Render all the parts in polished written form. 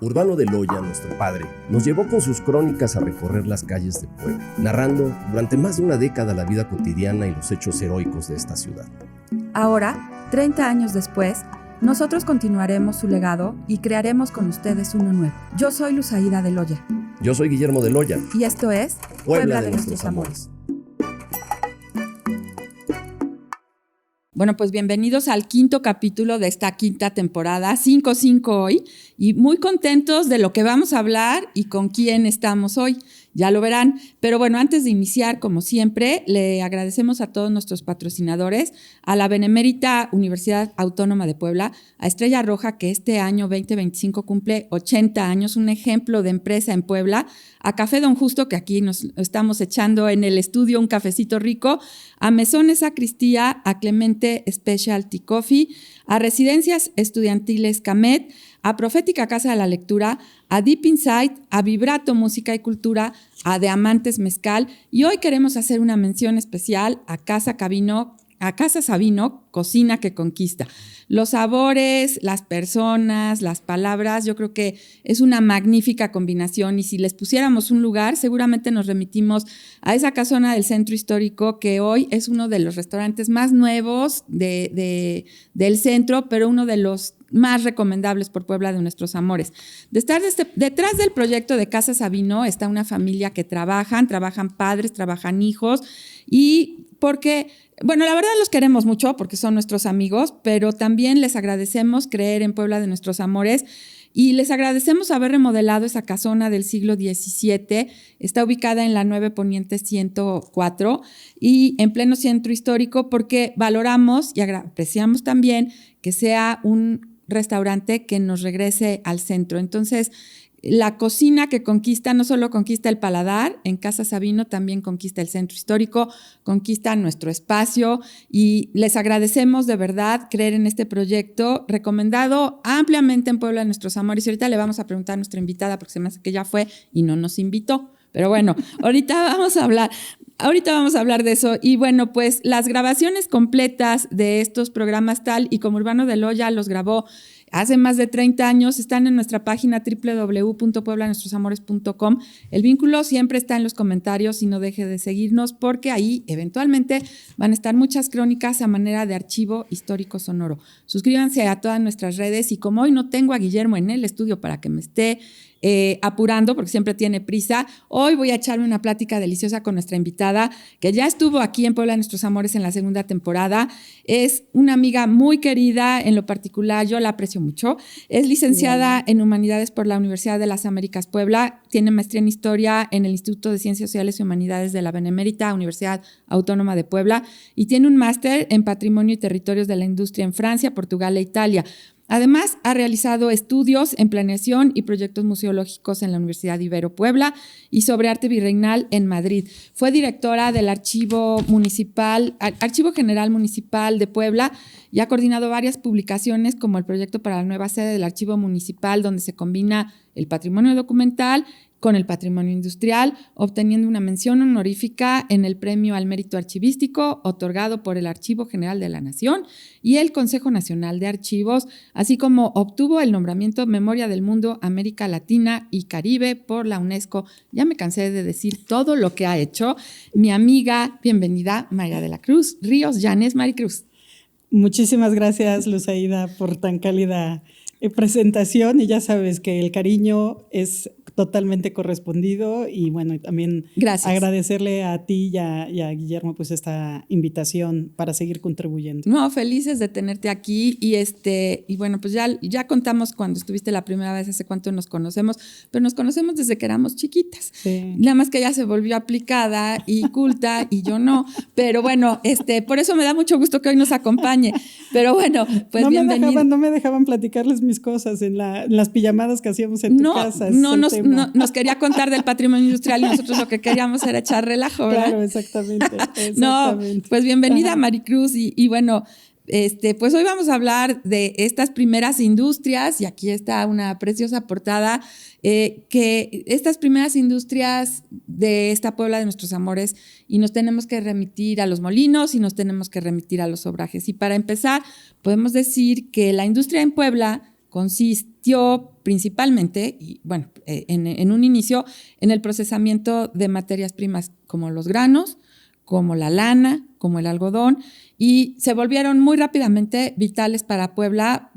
Urbano de Loya, nuestro padre, nos llevó con sus crónicas a recorrer las calles de Puebla, narrando durante más de una década la vida cotidiana y los hechos heroicos de esta ciudad. Ahora, 30 años después, nosotros continuaremos su legado y crearemos con ustedes uno nuevo. Yo soy Luzaida de Loya. Yo soy Guillermo de Loya. Y esto es Puebla de nuestros amores. Bueno, pues bienvenidos al quinto capítulo de esta quinta temporada, 5-5 hoy, y muy contentos de lo que vamos a hablar y con quién estamos hoy. Ya lo verán, pero bueno, antes de iniciar, como siempre, le agradecemos a todos nuestros patrocinadores, a la Benemérita Universidad Autónoma de Puebla, a Estrella Roja, que este año 2025 cumple 80 años, un ejemplo de empresa en Puebla, a Café Don Justo, que aquí nos estamos echando en el estudio un cafecito rico, a Mesones Sacristía, a Clemente Specialty Coffee, a Residencias Estudiantiles Camet, a Profética Casa de la Lectura, a Deep Insight, a Vibrato Música y Cultura, a Diamantes Mezcal, y hoy queremos hacer una mención especial a Casa Sabino, Cocina que Conquista. Los sabores, las personas, las palabras, yo creo que es una magnífica combinación, y si les pusiéramos un lugar, seguramente nos remitimos a esa casona del centro histórico, que hoy es uno de los restaurantes más nuevos del centro, pero uno de los más recomendables por Puebla de nuestros amores. Detrás del proyecto de Casa Sabino está una familia que trabajan padres, trabajan hijos, y porque, bueno, la verdad los queremos mucho porque son nuestros amigos, pero también les agradecemos creer en Puebla de nuestros amores y les agradecemos haber remodelado esa casona del siglo XVII. Está ubicada en la 9 Poniente 104 y en pleno centro histórico, porque valoramos y apreciamos también que sea un restaurante que nos regrese al centro. Entonces, la cocina que conquista no solo conquista el paladar, en Casa Sabino también conquista el centro histórico, conquista nuestro espacio, y les agradecemos de verdad creer en este proyecto, recomendado ampliamente en Puebla de nuestros amores. Y ahorita le vamos a preguntar a nuestra invitada, porque se me hace que ya fue y no nos invitó. Pero bueno, ahorita vamos a hablar de eso. Y bueno, pues las grabaciones completas de estos programas, tal y como Urbano de Loya los grabó hace más de 30 años, están en nuestra página www.pueblanuestrosamores.com. El vínculo siempre está en los comentarios, y no deje de seguirnos, porque ahí eventualmente van a estar muchas crónicas a manera de archivo histórico sonoro. Suscríbanse a todas nuestras redes, y como hoy no tengo a Guillermo en el estudio para que me esté apurando, porque siempre tiene prisa, hoy voy a echarme una plática deliciosa con nuestra invitada, que ya estuvo aquí en Puebla de Nuestros Amores en la segunda temporada. Es una amiga muy querida, en lo particular yo la aprecio mucho. Es licenciada en Humanidades por la Universidad de las Américas Puebla, tiene maestría en Historia en el Instituto de Ciencias Sociales y Humanidades de la Benemérita Universidad Autónoma de Puebla, y tiene un máster en Patrimonio y Territorios de la Industria en Francia, Portugal e Italia. Además, ha realizado estudios en planeación y proyectos museológicos en la Universidad Ibero Puebla y sobre arte virreinal en Madrid. Fue directora del Archivo General Municipal de Puebla, y ha coordinado varias publicaciones, como el proyecto para la nueva sede del Archivo Municipal, donde se combina el patrimonio documental con el patrimonio industrial, obteniendo una mención honorífica en el Premio al Mérito Archivístico, otorgado por el Archivo General de la Nación y el Consejo Nacional de Archivos, así como obtuvo el nombramiento Memoria del Mundo, América Latina y Caribe por la UNESCO. Ya me cansé de decir todo lo que ha hecho. Mi amiga, bienvenida, Mayra de la Cruz Ríos Llanes. Maricruz. Muchísimas gracias, Luzaida, por tan cálida presentación, y ya sabes que el cariño es totalmente correspondido, y bueno, también gracias. Agradecerle a ti y a Guillermo pues esta invitación para seguir contribuyendo. No, felices de tenerte aquí, y bueno, pues ya contamos cuando estuviste la primera vez, hace cuánto nos conocemos, pero nos conocemos desde que éramos chiquitas. Sí. Nada más que ella se volvió aplicada y culta y yo no, pero bueno, por eso me da mucho gusto que hoy nos acompañe. Pero bueno, pues bienvenida. No me dejaban platicarles mis cosas en las pijamadas que hacíamos en tu casa. No nos quería contar del patrimonio industrial, y nosotros lo que queríamos era echar relajo, ¿verdad? Claro, exactamente. No, pues bienvenida, Maricruz, y bueno, pues hoy vamos a hablar de estas primeras industrias, y aquí está una preciosa portada, que estas primeras industrias de esta Puebla de nuestros amores, y nos tenemos que remitir a los molinos y nos tenemos que remitir a los obrajes. Y para empezar, podemos decir que la industria en Puebla consistió principalmente, y bueno, en un inicio, en el procesamiento de materias primas como los granos, como la lana, como el algodón, y se volvieron muy rápidamente vitales para Puebla,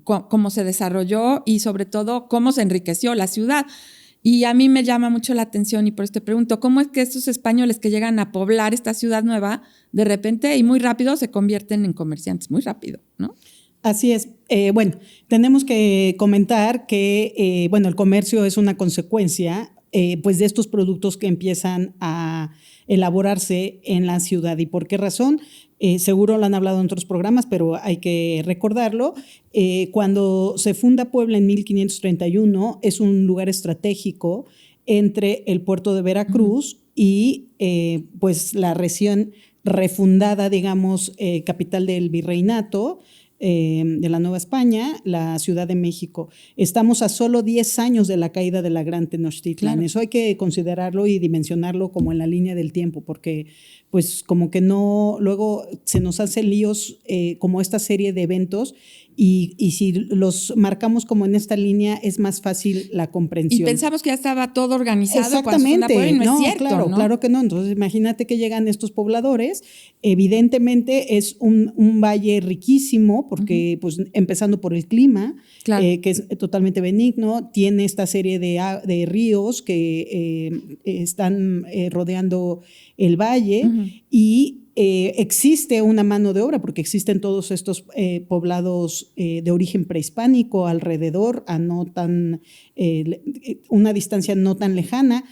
cómo se desarrolló y sobre todo cómo se enriqueció la ciudad. Y a mí me llama mucho la atención y por eso te pregunto, ¿cómo es que estos españoles que llegan a poblar esta ciudad nueva, de repente y muy rápido se convierten en comerciantes? Muy rápido, ¿no? Así es. Bueno, tenemos que comentar que bueno, el comercio es una consecuencia pues de estos productos que empiezan a elaborarse en la ciudad. ¿Y por qué razón? Seguro lo han hablado en otros programas, pero hay que recordarlo. Cuando se funda Puebla en 1531, es un lugar estratégico entre el puerto de Veracruz y pues la región refundada, digamos, capital del virreinato, de la Nueva España, la Ciudad de México. Estamos a solo 10 años de la caída de la Gran Tenochtitlan. Claro. Eso hay que considerarlo y dimensionarlo como en la línea del tiempo, porque pues como que no, luego se nos hace líos como esta serie de eventos y si los marcamos como en esta línea es más fácil la comprensión. Y pensamos que ya estaba todo organizado. Exactamente, Puebla, y no es cierto, claro, ¿no? Claro que no. Entonces imagínate que llegan estos pobladores, evidentemente es un valle riquísimo porque pues empezando por el clima, claro. Que es totalmente benigno, tiene esta serie de ríos que están rodeando el valle y existe una mano de obra porque existen todos estos poblados de origen prehispánico alrededor a no tan una distancia no tan lejana.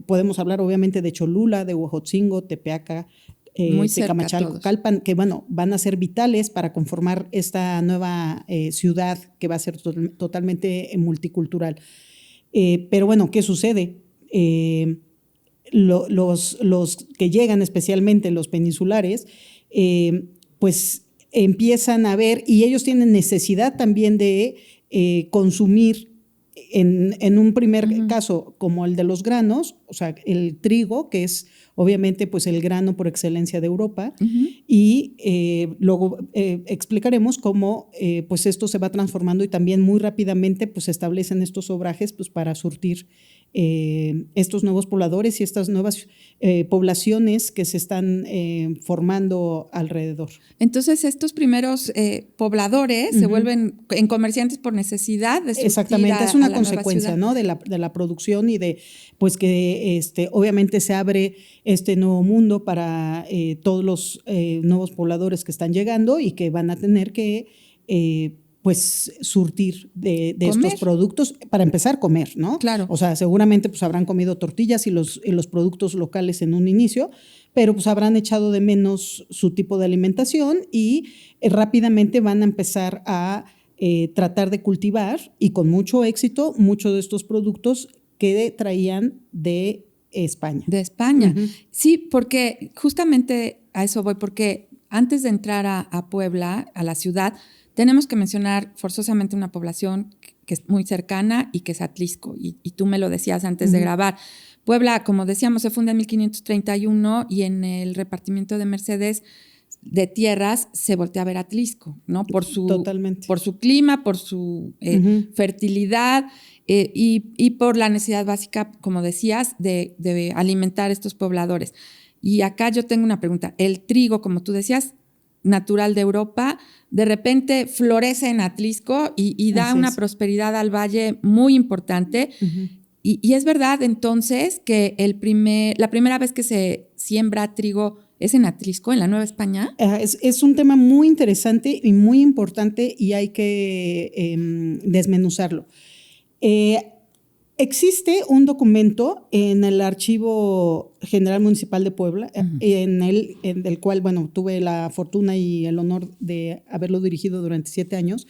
Podemos hablar obviamente de Cholula, de Huejotzingo, Tepeaca, Tecamachalco, Calpan, que bueno, van a ser vitales para conformar esta nueva ciudad que va a ser totalmente multicultural. Pero bueno, ¿qué sucede? Los que llegan, especialmente los peninsulares, pues empiezan a ver, y ellos tienen necesidad también de consumir en un primer caso como el de los granos, o sea, el trigo, que es obviamente pues el grano por excelencia de Europa, y luego explicaremos cómo pues esto se va transformando y también muy rápidamente pues se establecen estos obrajes pues para surtir estos nuevos pobladores y estas nuevas poblaciones que se están formando alrededor. Entonces estos primeros pobladores se vuelven en comerciantes por necesidad de surtir. Exactamente, es una consecuencia, ¿no? de la producción y de pues que obviamente se abre este nuevo mundo para todos los nuevos pobladores que están llegando y que van a tener que pues surtir de estos productos, para empezar a comer, ¿no? Claro. O sea, seguramente pues habrán comido tortillas y los productos locales en un inicio, pero pues habrán echado de menos su tipo de alimentación y rápidamente van a empezar a tratar de cultivar y con mucho éxito muchos de estos productos que traían de España. De España. Sí, porque justamente a eso voy, porque antes de entrar a Puebla, a la ciudad, tenemos que mencionar forzosamente una población que es muy cercana y que es Atlisco, y tú me lo decías antes de grabar. Puebla, como decíamos, se funda en 1531 y en el repartimiento de Mercedes de tierras se voltea a ver Atlisco, ¿no? Por su clima, por su fertilidad y por la necesidad básica, como decías, de alimentar a estos pobladores. Y acá yo tengo una pregunta. El trigo, como tú decías, natural de Europa, de repente florece en Atlisco y da una prosperidad al valle muy importante. Y es verdad entonces que la primera vez que se siembra trigo es en Atlisco, en la Nueva España. Es un tema muy interesante y muy importante y hay que desmenuzarlo. Existe un documento en el Archivo General Municipal de Puebla, en el cual, bueno, tuve la fortuna y el honor de haberlo dirigido durante 7 años.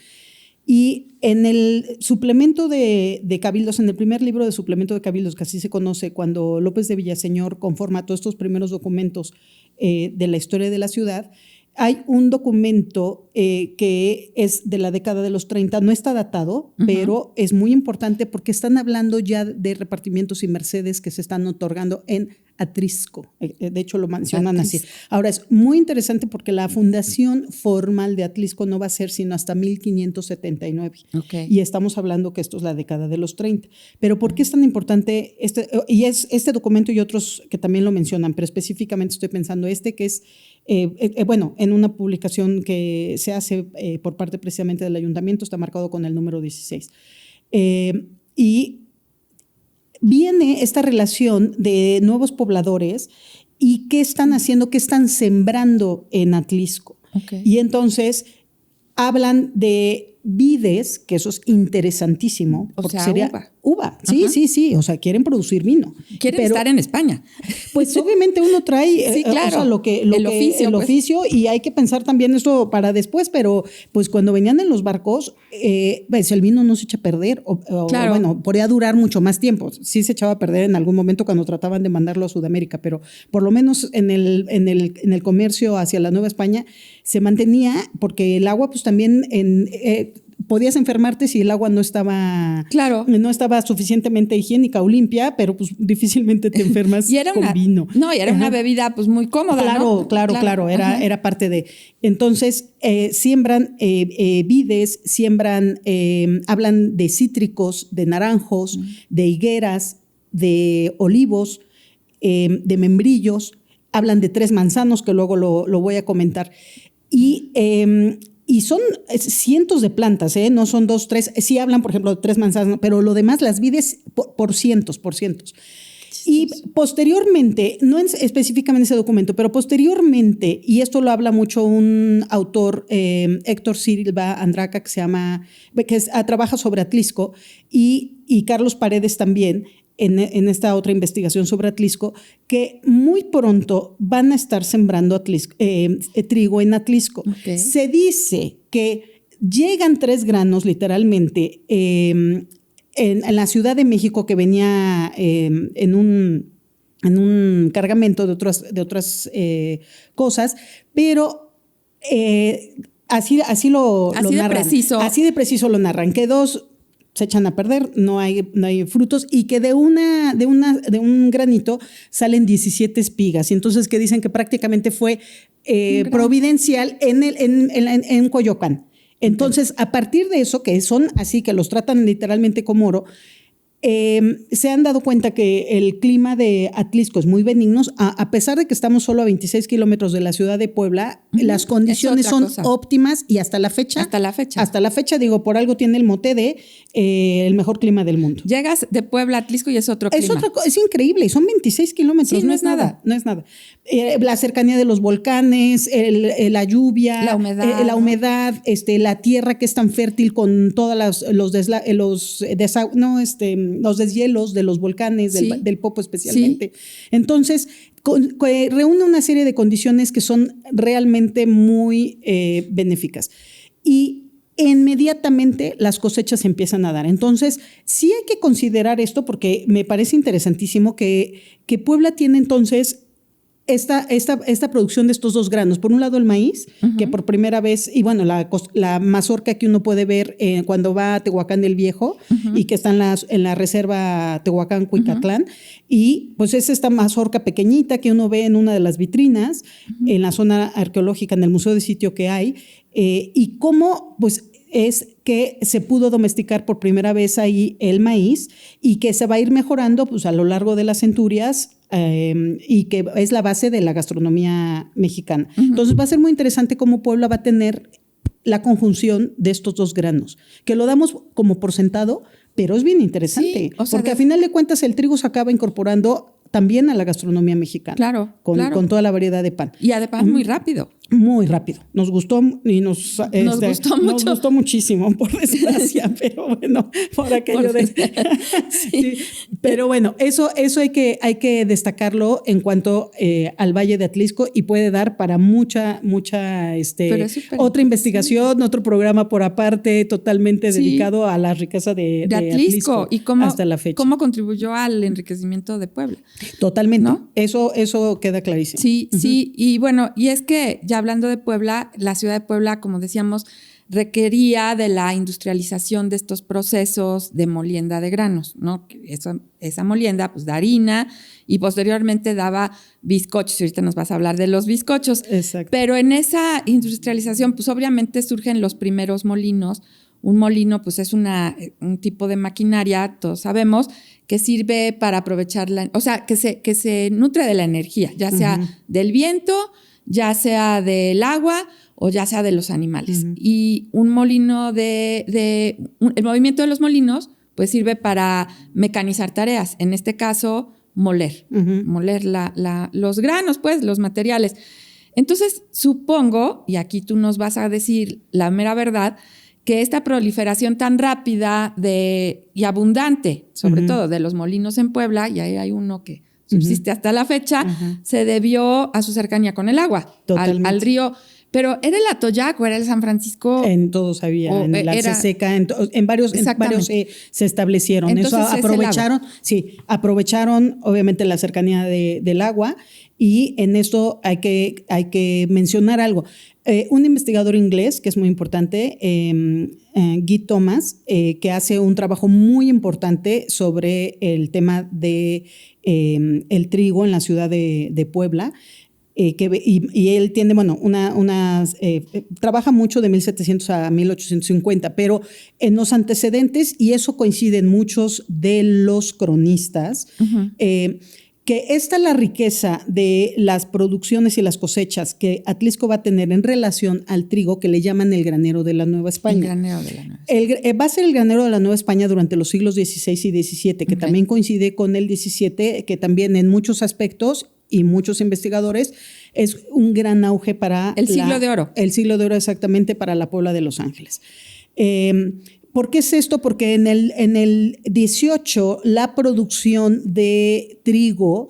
Y en el suplemento de Cabildos, en el primer libro de suplemento de Cabildos, que así se conoce, cuando López de Villaseñor conforma todos estos primeros documentos de la historia de la ciudad, hay un documento que es de la década de los 30, no está datado, pero es muy importante porque están hablando ya de repartimientos y mercedes que se están otorgando en Atlisco. De hecho, lo mencionan así. Ahora, es muy interesante porque la fundación formal de Atlisco no va a ser sino hasta 1579. Okay. Y estamos hablando que esto es la década de los 30. Pero ¿por qué es tan importante este documento y otros que también lo mencionan? Pero específicamente estoy pensando que es en una publicación que se hace por parte precisamente del ayuntamiento, está marcado con el número 16. Y viene esta relación de nuevos pobladores y qué están haciendo, qué están sembrando en Atlisco. Okay. Y entonces hablan de vides, que eso es interesantísimo. O sea, sería uva. Sí. O sea, quieren producir vino. Quieren estar en España. Pues obviamente uno trae sí, claro. el oficio y hay que pensar también esto para después, pero pues cuando venían en los barcos, pues el vino no se echa a perder claro. Bueno, podría durar mucho más tiempo. Sí se echaba a perder en algún momento cuando trataban de mandarlo a Sudamérica, pero por lo menos en el comercio hacia la Nueva España se mantenía porque el agua pues también podías enfermarte si el agua no estaba suficientemente higiénica o limpia, pero pues difícilmente te enfermas con vino. No, y era una bebida pues muy cómoda, Claro, era parte de. Entonces, siembran vides, hablan de cítricos, de naranjos, de higueras, de olivos, de membrillos, hablan de 3 manzanos, que luego lo voy a comentar. Y son cientos de plantas, no son 2, 3. Sí hablan, por ejemplo, de 3 manzanas, pero lo demás, las vides por cientos. Y posteriormente, no específicamente ese documento, pero posteriormente, y esto lo habla mucho un autor, Héctor Silva Andraca, que trabaja sobre Atlisco, y Carlos Paredes también, en esta otra investigación sobre Atlisco, que muy pronto van a estar sembrando trigo en Atlisco. Okay. Se dice que llegan 3 granos literalmente en la Ciudad de México, que venía en un cargamento de otras cosas, pero así lo narran. Así de preciso lo narran, que 2 se echan a perder, no hay frutos, y que de un granito salen 17 espigas. Y entonces que dicen que prácticamente fue providencial en Coyoacán. Entonces, a partir de eso, que son así, que los tratan literalmente como oro, se han dado cuenta que el clima de Atlisco es muy benigno, a pesar de que estamos solo a 26 kilómetros de la ciudad de Puebla, las condiciones son óptimas y hasta la fecha, digo, por algo tiene el mote de el mejor clima del mundo. Llegas de Puebla a Atlisco y es otro clima. Es increíble, y son 26 kilómetros, sí, no es nada. La cercanía de los volcanes, la lluvia, la humedad, la tierra que es tan fértil con todas los deshielos de los volcanes, del Popo especialmente. Sí. Entonces, reúne una serie de condiciones que son realmente muy benéficas. Y inmediatamente las cosechas empiezan a dar. Entonces, sí hay que considerar esto porque me parece interesantísimo que Puebla tiene entonces esta producción de estos 2 granos. Por un lado, el maíz, que por primera vez, y bueno, la mazorca que uno puede ver cuando va a Tehuacán el Viejo, y que está en la reserva Tehuacán-Cuicatlán, y pues es esta mazorca pequeñita que uno ve en una de las vitrinas, en la zona arqueológica, en el Museo de Sitio que hay, y cómo pues es que se pudo domesticar por primera vez ahí el maíz, y que se va a ir mejorando pues a lo largo de las centurias, y que es la base de la gastronomía mexicana. Entonces va a ser muy interesante cómo Puebla va a tener la conjunción de estos 2 granos, que lo damos como por sentado, pero es bien interesante, porque a final de cuentas el trigo se acaba incorporando también a la gastronomía mexicana. Claro. Con toda la variedad de pan. Y además muy rápido. Muy rápido. Nos gustó y nos gustó mucho. Nos gustó muchísimo, por desgracia, pero bueno, por aquello de... Sí. Pero bueno, eso hay que destacarlo en cuanto al Valle de Atlisco, y puede dar para mucha otra investigación, otro programa por aparte totalmente dedicado a la riqueza de Atlisco y cómo, hasta la fecha. Cómo contribuyó al enriquecimiento de Puebla. Totalmente, ¿no? Eso queda clarísimo. Sí, sí, y bueno, y es que ya hablando de Puebla, la ciudad de Puebla, como decíamos, requería de la industrialización de estos procesos de molienda de granos, ¿no? Esa molienda pues da harina y posteriormente daba bizcochos, y ahorita nos vas a hablar de los bizcochos. Exacto. Pero en esa industrialización pues obviamente surgen los primeros molinos. Un molino pues es un tipo de maquinaria, todos sabemos, que sirve para aprovechar que se nutre de la energía, ya sea del viento, ya sea del agua o ya sea de los animales. Y un molino el movimiento de los molinos pues sirve para mecanizar tareas, en este caso moler los granos, pues los materiales. Entonces supongo, y aquí tú nos vas a decir la mera verdad, que esta proliferación tan rápida y abundante, sobre todo de los molinos en Puebla, y ahí hay uno que subsiste hasta la fecha, se debió a su cercanía con el agua, al río. Pero ¿era el Atoyac o era el San Francisco? En todos había, en la Ceseca, en varios se establecieron. Entonces, eso aprovecharon obviamente la cercanía del agua, y en esto hay que mencionar algo. Un investigador inglés que es muy importante, Guy Thomas, que hace un trabajo muy importante sobre el tema de el trigo en la ciudad de Puebla. Y él tiene, trabaja mucho de 1700 a 1850, pero en los antecedentes, y eso coincide en muchos de los cronistas, que esta es la riqueza de las producciones y las cosechas que Atlisco va a tener en relación al trigo, que le llaman el granero de la Nueva España. El granero de la Nueva España. Va a ser el granero de la Nueva España durante los siglos XVI y XVII, que también coincide con el XVII, que también en muchos aspectos y muchos investigadores es un gran auge para el siglo de oro. El siglo de oro, exactamente, para la Puebla de Los Ángeles. ¿Por qué es esto? Porque en el 18 la producción de trigo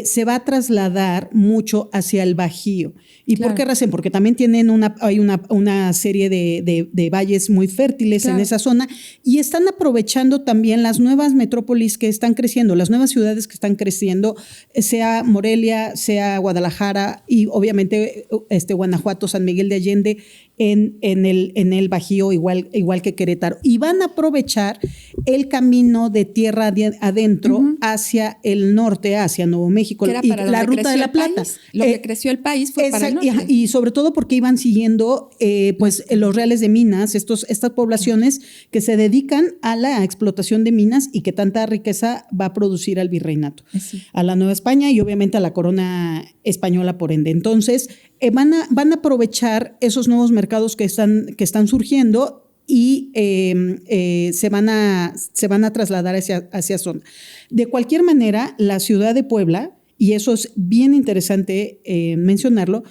se va a trasladar mucho hacia el Bajío. ¿Y por qué razón? Porque también tienen hay una serie de valles muy fértiles en esa zona, y están aprovechando también las nuevas metrópolis que están creciendo, las nuevas ciudades que están creciendo, sea Morelia, sea Guadalajara y obviamente Guanajuato, San Miguel de Allende, en el Bajío, igual que Querétaro. Y van a aprovechar el camino de tierra adentro hacia el norte, hacia Nuevo México, y la ruta de la Plata. Lo que creció el país fue para el norte. Y sobre todo porque iban siguiendo los reales de minas, estas poblaciones que se dedican a la explotación de minas y que tanta riqueza va a producir al virreinato, a la Nueva España y obviamente a la corona española por ende. Entonces van a aprovechar esos nuevos mercados que están surgiendo y se van a trasladar hacia zona. De cualquier manera, la ciudad de Puebla, y eso es bien interesante mencionarlo,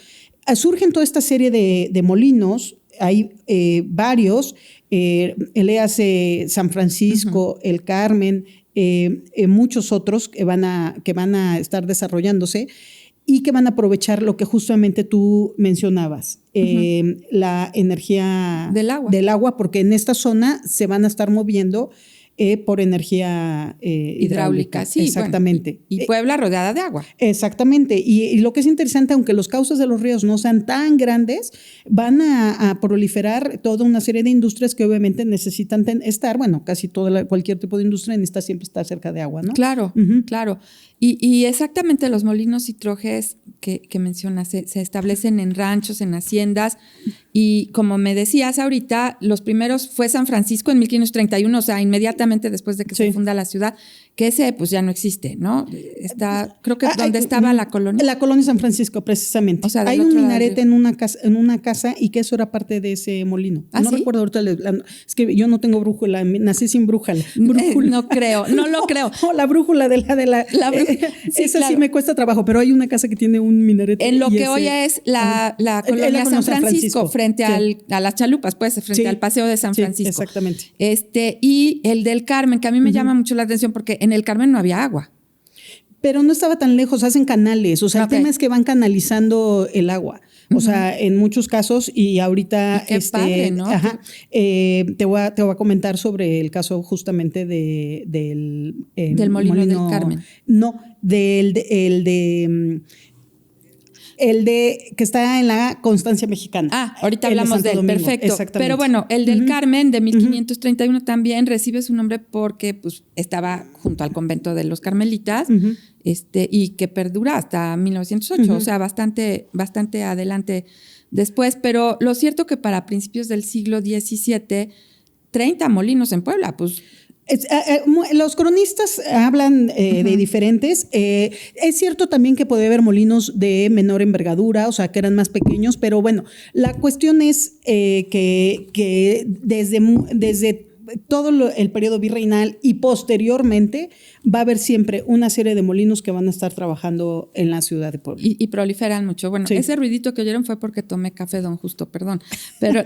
surgen toda esta serie de molinos, hay varios, léase San Francisco, el Carmen, muchos otros que van a estar desarrollándose y que van a aprovechar lo que justamente tú mencionabas, la energía del agua, porque en esta zona se van a estar moviendo por energía hidráulica. Sí, exactamente. Bueno, y Puebla rodeada de agua. Exactamente. Y lo que es interesante, aunque los cauces de los ríos no sean tan grandes, van a proliferar toda una serie de industrias que obviamente necesitan estar, casi cualquier tipo de industria necesita siempre estar cerca de agua, ¿no? Claro, claro. Y exactamente los molinos y trojes que mencionas se establecen en ranchos, en haciendas, y como me decías ahorita, los primeros fue San Francisco en 1531, o sea, inmediatamente después de que se funda la ciudad, que ese pues ya no existe, ¿no? Creo que donde estaba la colonia. La colonia San Francisco, precisamente. O sea, hay un minarete en una casa y que eso era parte de ese molino. No recuerdo ahorita, es que yo no tengo brújula, nací sin brújula. No lo creo. La brújula de la esa sí me cuesta trabajo, pero hay una casa que tiene un minarete. En lo que hoy es la colonia San Francisco, frente a las chalupas, pues, frente al Paseo de San Francisco. Exactamente. Y el del Carmen, que a mí me llama mucho la atención porque en el Carmen no había agua. Pero no estaba tan lejos, hacen canales. O sea, el tema es que van canalizando el agua. O sea, en muchos casos, y ahorita qué padre, ¿no? te voy a comentar sobre el caso justamente del molino del Carmen. No, el de que está en la Constancia Mexicana. Ahorita hablamos de él, perfecto. Pero bueno, el del Carmen de 1531 también recibe su nombre porque pues, estaba junto al convento de los carmelitas y que perdura hasta 1908, o sea, bastante adelante después. Pero lo cierto que para principios del siglo XVII, 30 molinos en Puebla, pues... Los cronistas hablan de diferentes. Es cierto también que puede haber molinos de menor envergadura, o sea, que eran más pequeños, pero bueno, la cuestión es que desde todo el periodo virreinal y posteriormente va a haber siempre una serie de molinos que van a estar trabajando en la ciudad de Puebla. Y proliferan mucho. Bueno, ese ruidito que oyeron fue porque tomé café, don Justo, perdón.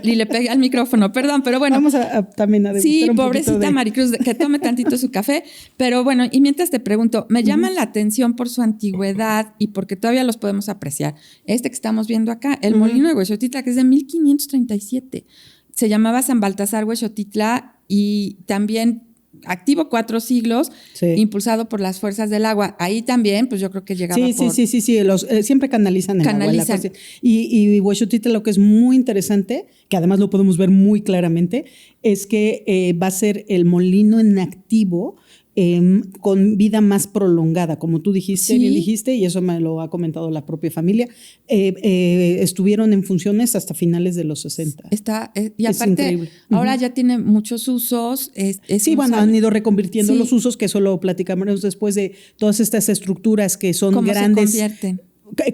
Y le pegué al micrófono, perdón, pero bueno. Vamos también a degustar un pobrecita Maricruz, que tome tantito su café. Pero bueno, y mientras te pregunto, me llaman la atención por su antigüedad y porque todavía los podemos apreciar. Este que estamos viendo acá, el molino de Huexotitla, que es de 1537. Se llamaba San Baltasar Huexotitla y también activo 4 siglos, impulsado por las fuerzas del agua. Ahí también, pues yo creo que llegaba Sí, siempre canalizan el agua. Y Huexotitla, lo que es muy interesante, que además lo podemos ver muy claramente, es que va a ser el molino en activo con vida más prolongada, como tú dijiste, bien dijiste, y eso me lo ha comentado la propia familia. Estuvieron en funciones hasta finales de los 60. Y aparte, increíble. Ahora ya tiene muchos usos. Han ido reconvirtiendo los usos, que eso lo platicamos después de todas estas estructuras que son grandes. Se convierten.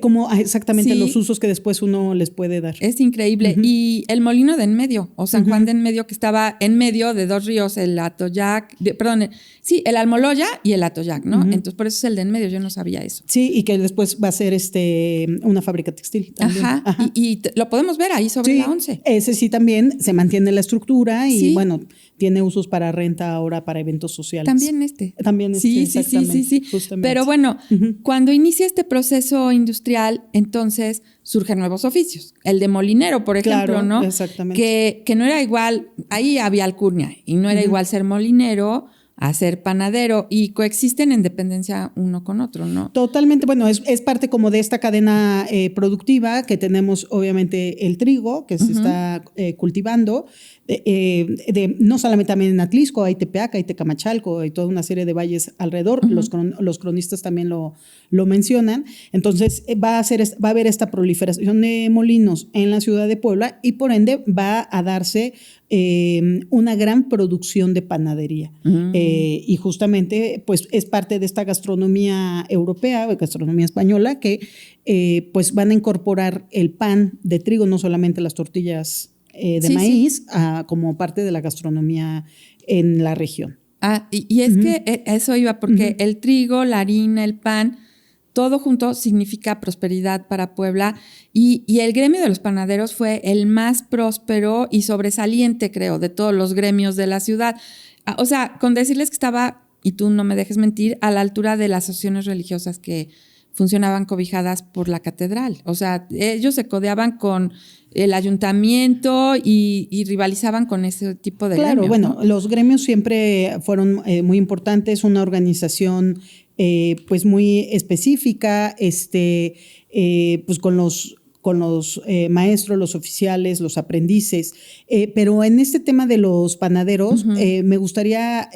Como exactamente los usos que después uno les puede dar. Es increíble. Y el molino de en medio, o San Juan de en medio, que estaba en medio de 2 ríos, el Atoyac, el Almoloya y el Atoyac, ¿no? Entonces, por eso es el de en medio, yo no sabía eso. Sí, y que después va a ser una fábrica textil también. Ajá. Y lo podemos ver ahí sobre la 11. Ese sí también se mantiene la estructura y bueno, tiene usos para renta ahora, para eventos sociales. También exactamente. Sí. Justamente. Pero bueno, cuando inicia este proceso industrial, entonces surgen nuevos oficios. El de molinero, por ejemplo, ¿no? Exactamente. Que no era igual, ahí había alcurnia, y no era igual ser molinero a ser panadero, y coexisten en dependencia uno con otro, ¿no? Totalmente, bueno, es parte como de esta cadena productiva que tenemos, obviamente, el trigo que se está cultivando, no solamente también en Atlisco, hay Tepeaca, hay Tecamachalco, hay toda una serie de valles alrededor, los cronistas también lo mencionan. Entonces va a haber esta proliferación de molinos en la ciudad de Puebla y por ende va a darse una gran producción de panadería. Y justamente pues es parte de esta gastronomía europea, gastronomía española, que pues van a incorporar el pan de trigo, no solamente las tortillas de maíz, como parte de la gastronomía en la región. Y es que eso iba, porque el trigo, la harina, el pan, todo junto significa prosperidad para Puebla, y el gremio de los panaderos fue el más próspero y sobresaliente, creo, de todos los gremios de la ciudad. O sea, con decirles que estaba, y tú no me dejes mentir, a la altura de las asociaciones religiosas que funcionaban cobijadas por la catedral. O sea, ellos se codeaban con el ayuntamiento y rivalizaban con ese tipo de gremios. Bueno, ¿no? Los gremios siempre fueron muy importantes, una organización pues muy específica, pues con los maestros, los oficiales, los aprendices. Pero en este tema de los panaderos, me gustaría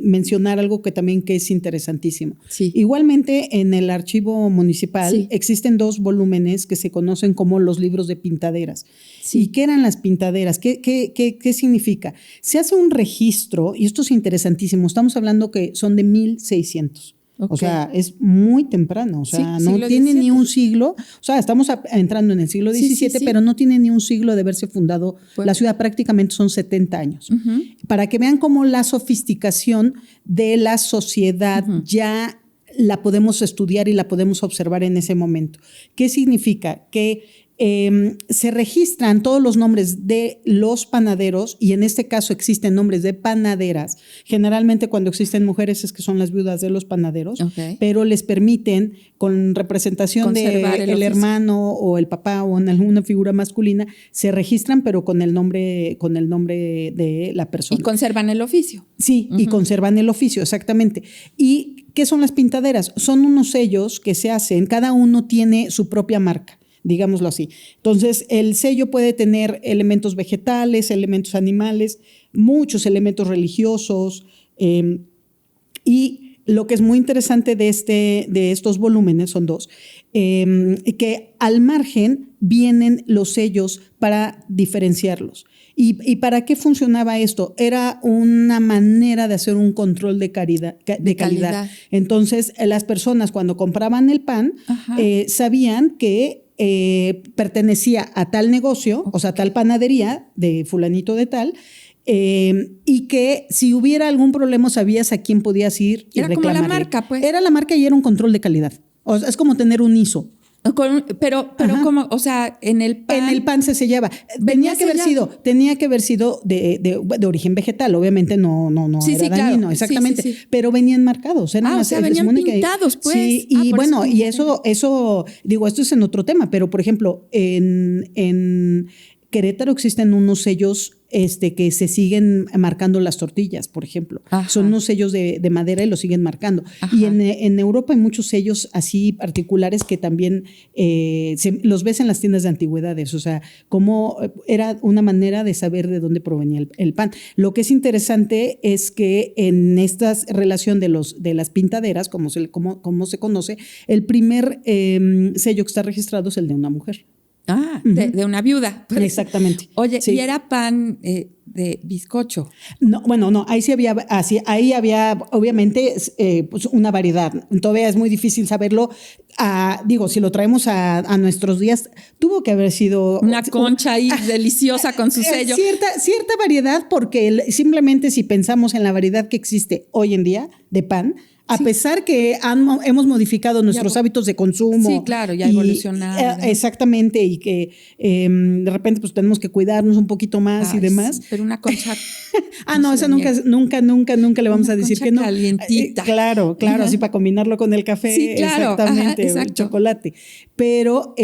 mencionar algo que es interesantísimo. Sí. Igualmente, en el archivo municipal existen 2 volúmenes que se conocen como los libros de pintaderas. Sí. ¿Y qué eran las pintaderas? ¿Qué significa? Se hace un registro, y esto es interesantísimo, estamos hablando que son de 1600. Okay. O sea, es muy temprano, o sea, no tiene 17. Ni un siglo, o sea, estamos entrando en el siglo XVII, pero no tiene ni un siglo de haberse fundado la ciudad, prácticamente son 70 años. Para que vean cómo la sofisticación de la sociedad ya la podemos estudiar y la podemos observar en ese momento. ¿Qué significa? Que se registran todos los nombres de los panaderos y en este caso existen nombres de panaderas. Generalmente cuando existen mujeres es que son las viudas de los panaderos, pero les permiten con representación del hermano o el papá o en alguna figura masculina, se registran pero con el nombre de la persona. Y conservan el oficio. Sí, y conservan el oficio, exactamente. ¿Y qué son las pintaderas? Son unos sellos que se hacen, cada uno tiene su propia marca, digámoslo así. Entonces, el sello puede tener elementos vegetales, elementos animales, muchos elementos religiosos. Y lo que es muy interesante de estos volúmenes, son dos, que al margen vienen los sellos para diferenciarlos. ¿Y para qué funcionaba esto? Era una manera de hacer un control de calidad. Entonces, las personas cuando compraban el pan, sabían que pertenecía a tal negocio, o sea, tal panadería de fulanito de tal, y que si hubiera algún problema sabías a quién podías ir y reclamarle. Era como la marca, pues. Era la marca y era un control de calidad. O sea, es como tener un ISO. Pero como, o sea, en el pan. En el pan se sellaba. Tenía que haber sido de origen vegetal, obviamente no era dañino, claro. Exactamente. Sí. Pero venían marcados. Venían pintados, pues. Sí, y bueno, y eso, digo, esto es en otro tema, pero por ejemplo, en Querétaro existen unos sellos que se siguen marcando las tortillas, por ejemplo. Son unos sellos de madera y los siguen marcando. Y en Europa hay muchos sellos así particulares que también los ves en las tiendas de antigüedades. O sea, como era una manera de saber de dónde provenía el pan. Lo que es interesante es que en esta relación de las pintaderas, como se conoce, el primer sello que está registrado es el de una mujer. De una viuda. Exactamente. Oye, sí. ¿Y era pan de bizcocho? No, bueno, no, ahí había obviamente pues una variedad. Todavía es muy difícil saberlo. Si lo traemos a nuestros días, tuvo que haber sido una concha ahí deliciosa con su sello. Cierta variedad, porque simplemente si pensamos en la variedad que existe hoy en día de pan, a pesar que hemos modificado nuestros hábitos de consumo. Sí, claro, ya evolucionado. Exactamente, y que de repente pues tenemos que cuidarnos un poquito más y demás. Sí, pero una concha. No, esa nunca le vamos a decir que no. Calientita. Claro, así para combinarlo con el café. Sí, claro. Exactamente, o el chocolate. Pero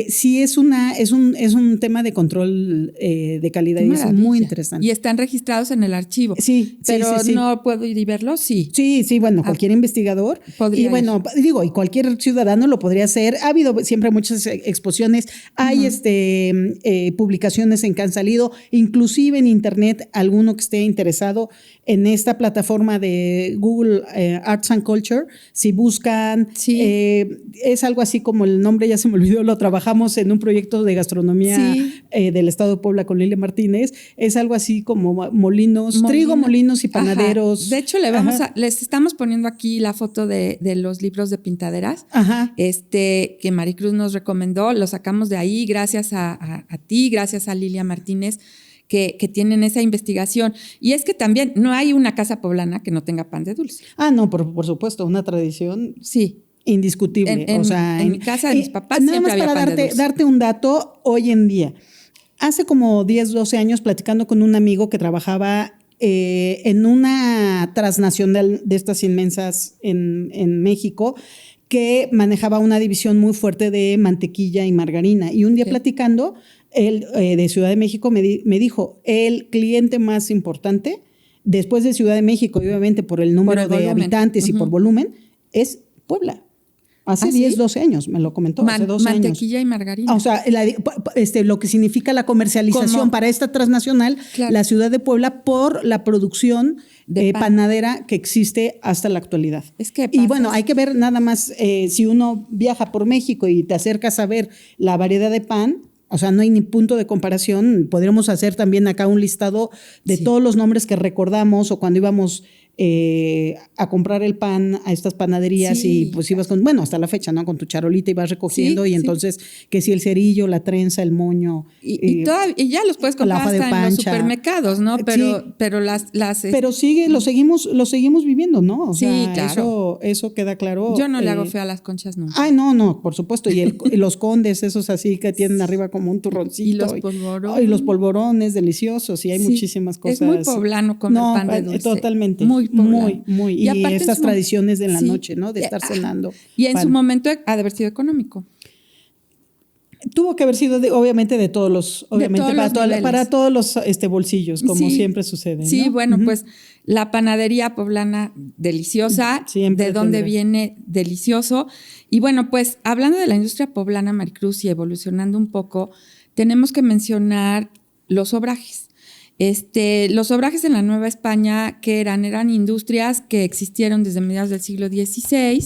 sí es un tema de control de calidad y es muy interesante. Y están registrados en el archivo. Sí, pero sí. ¿No puedo ir y verlos? Sí. Sí, bueno, cualquier investigador y bueno, y cualquier ciudadano lo podría hacer. Ha habido siempre muchas exposiciones, hay publicaciones que han salido, inclusive en internet, alguno que esté interesado en esta plataforma de Google Arts and Culture, si buscan, es algo así como el nombre, ya se me olvidó, lo trabajamos en un proyecto de gastronomía del estado de Puebla con Lilia Martínez, es algo así como trigo, molinos y panaderos. De hecho, les estamos poniendo aquí la foto de los libros de pintaderas que Maricruz nos recomendó, lo sacamos de ahí gracias a ti, gracias a Lilia Martínez, que tienen esa investigación. Y es que también no hay una casa poblana que no tenga pan de dulce. No, por supuesto, una tradición indiscutible. En mi casa de mis papás siempre había pan de dulce. Nada más para darte un dato, hoy en día, hace como 10, 12 años, platicando con un amigo que trabajaba en una transnacional de estas inmensas en México, que manejaba una división muy fuerte de mantequilla y margarina. Y un día platicando, él de Ciudad de México me dijo, el cliente más importante, después de Ciudad de México, y obviamente por el número de habitantes y por volumen, es Puebla. Hace 10, 12 años, me lo comentó, hace 12 años. Mantequilla y margarina. O sea, lo que significa la comercialización para esta transnacional, la ciudad de Puebla, por la producción de panadera que existe hasta la actualidad. Y bueno, hay que ver nada más, si uno viaja por México y te acercas a ver la variedad de pan, o sea, no hay ni punto de comparación. Podríamos hacer también acá un listado de todos los nombres que recordamos o cuando íbamos a comprar el pan a estas panaderías y pues ibas hasta la fecha, ¿no? Con tu charolita y vas recogiendo entonces que si el cerillo, la trenza, el moño. Y ya los puedes comprar hasta en los supermercados, ¿no? Pero pero lo seguimos viviendo, ¿no? O sea, claro. Eso queda claro. Yo no le hago feo a las conchas nunca. Ay, no, por supuesto. Y los condes, esos así que tienen arriba como un turroncito. Y los polvorones. Y los polvorones deliciosos. Y hay muchísimas cosas. Es muy poblano comer pan de dulce. Totalmente. Muy poblano. Muy. Y estas tradiciones de la noche, ¿no? De estar cenando. Y en su momento ha de haber sido económico. Tuvo que haber sido, obviamente, de todos los, para todos los bolsillos, como siempre sucede, ¿no? Sí, bueno, pues la panadería poblana deliciosa, siempre de dónde viene delicioso. Y bueno, pues hablando de la industria poblana, Maricruz, y evolucionando un poco, tenemos que mencionar los obrajes. Los obrajes en la Nueva España, que eran industrias que existieron desde mediados del siglo XVI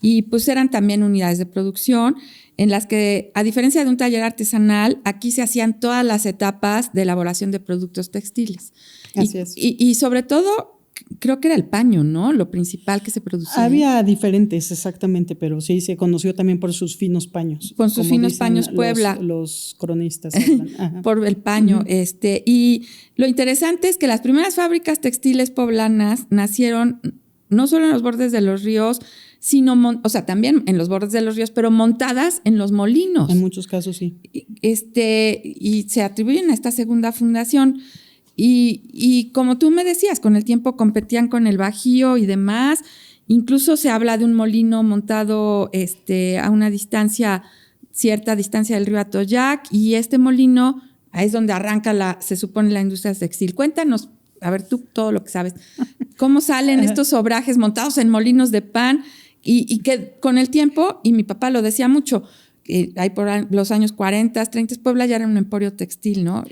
y pues eran también unidades de producción en las que, a diferencia de un taller artesanal, aquí se hacían todas las etapas de elaboración de productos textiles. Así es. Y sobre todo, creo que era el paño, ¿no? Lo principal que se producía. Había diferentes, exactamente, pero sí se conoció también por sus finos paños. Con sus finos paños Puebla. Los cronistas. Por el paño. Y lo interesante es que las primeras fábricas textiles poblanas nacieron no solo en los bordes de los ríos, sino, también en los bordes de los ríos, pero montadas en los molinos. En muchos casos, sí. Y se atribuyen a esta segunda fundación. Y como tú me decías, con el tiempo competían con el Bajío y demás. Incluso se habla de un molino montado a una cierta distancia del río Atoyac, y este molino, ahí es donde arranca se supone la industria textil. Cuéntanos, a ver tú todo lo que sabes, cómo salen estos obrajes montados en molinos de pan y que con el tiempo, y mi papá lo decía mucho, ahí por los años 40, 30, Puebla ya era un emporio textil, ¿no?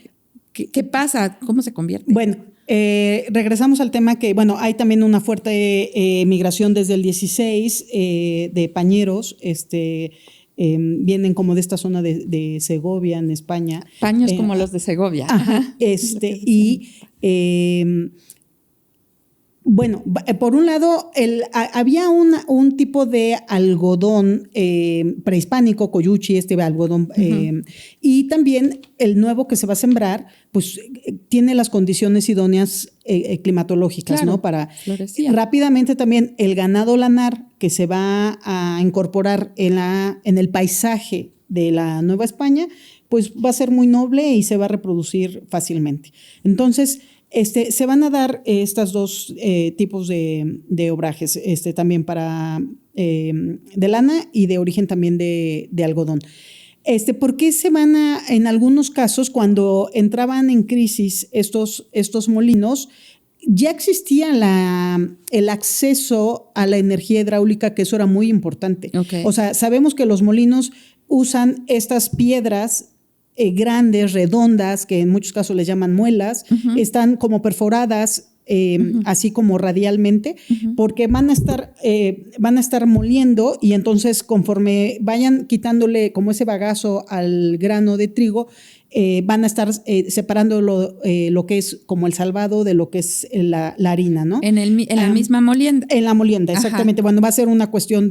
¿Qué pasa? ¿Cómo se convierte? Bueno, regresamos al tema que, hay también una fuerte migración desde el 16 de pañeros, vienen como de esta zona de Segovia, en España. Paños como los de Segovia. Ajá, por un lado, había un tipo de algodón prehispánico, coyuchi, algodón, y también el nuevo que se va a sembrar, pues tiene las condiciones idóneas climatológicas, claro, ¿no? Para florecía. Rápidamente también el ganado lanar que se va a incorporar en el paisaje de la Nueva España, pues va a ser muy noble y se va a reproducir fácilmente. Entonces, se van a dar estos dos tipos de obrajes, también para de lana y de origen también de algodón. ¿Por qué se van en algunos casos, cuando entraban en crisis estos molinos, ya existía el acceso a la energía hidráulica, que eso era muy importante? Okay. O sea, sabemos que los molinos usan estas piedras grandes, redondas, que en muchos casos les llaman muelas, están como perforadas, así como radialmente, porque van a estar moliendo, y entonces conforme vayan quitándole como ese bagazo al grano de trigo, van a estar separando lo que es como el salvado de lo que es la harina, ¿no? En la misma molienda. En la molienda, exactamente. Bueno, va a ser una cuestión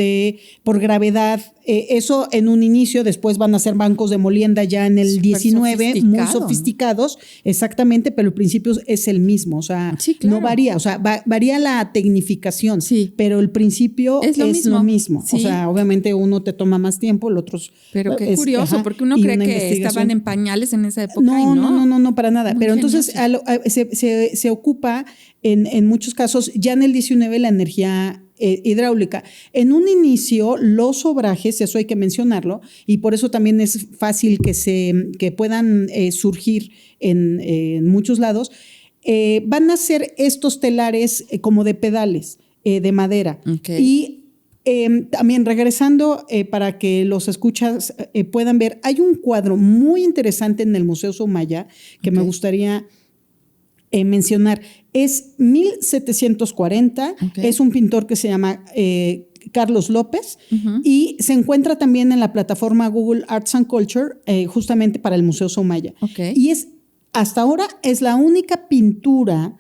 por gravedad. Eso en un inicio, después van a ser bancos de molienda ya en el 19, muy sofisticados, exactamente, pero el principio es el mismo, o sea, sí, claro, no varía, o sea, varía la tecnificación, sí, pero el principio es lo mismo. Sí. O sea, obviamente uno te toma más tiempo, el otro... Pero qué curioso, porque uno cree que estaban en pañales en esa época. No, para nada. Muy pero entonces se ocupa en muchos casos ya en el 19 la energía hidráulica. En un inicio, los obrajes, eso hay que mencionarlo, y por eso también es fácil que puedan surgir en muchos lados, van a ser estos telares como de pedales de madera. Okay. Y también regresando, para que los escuchas puedan ver, hay un cuadro muy interesante en el Museo Soumaya que me gustaría mencionar. Es 1740, es un pintor que se llama Carlos López, y se encuentra también en la plataforma Google Arts and Culture, justamente para el Museo Soumaya. Y hasta ahora es la única pintura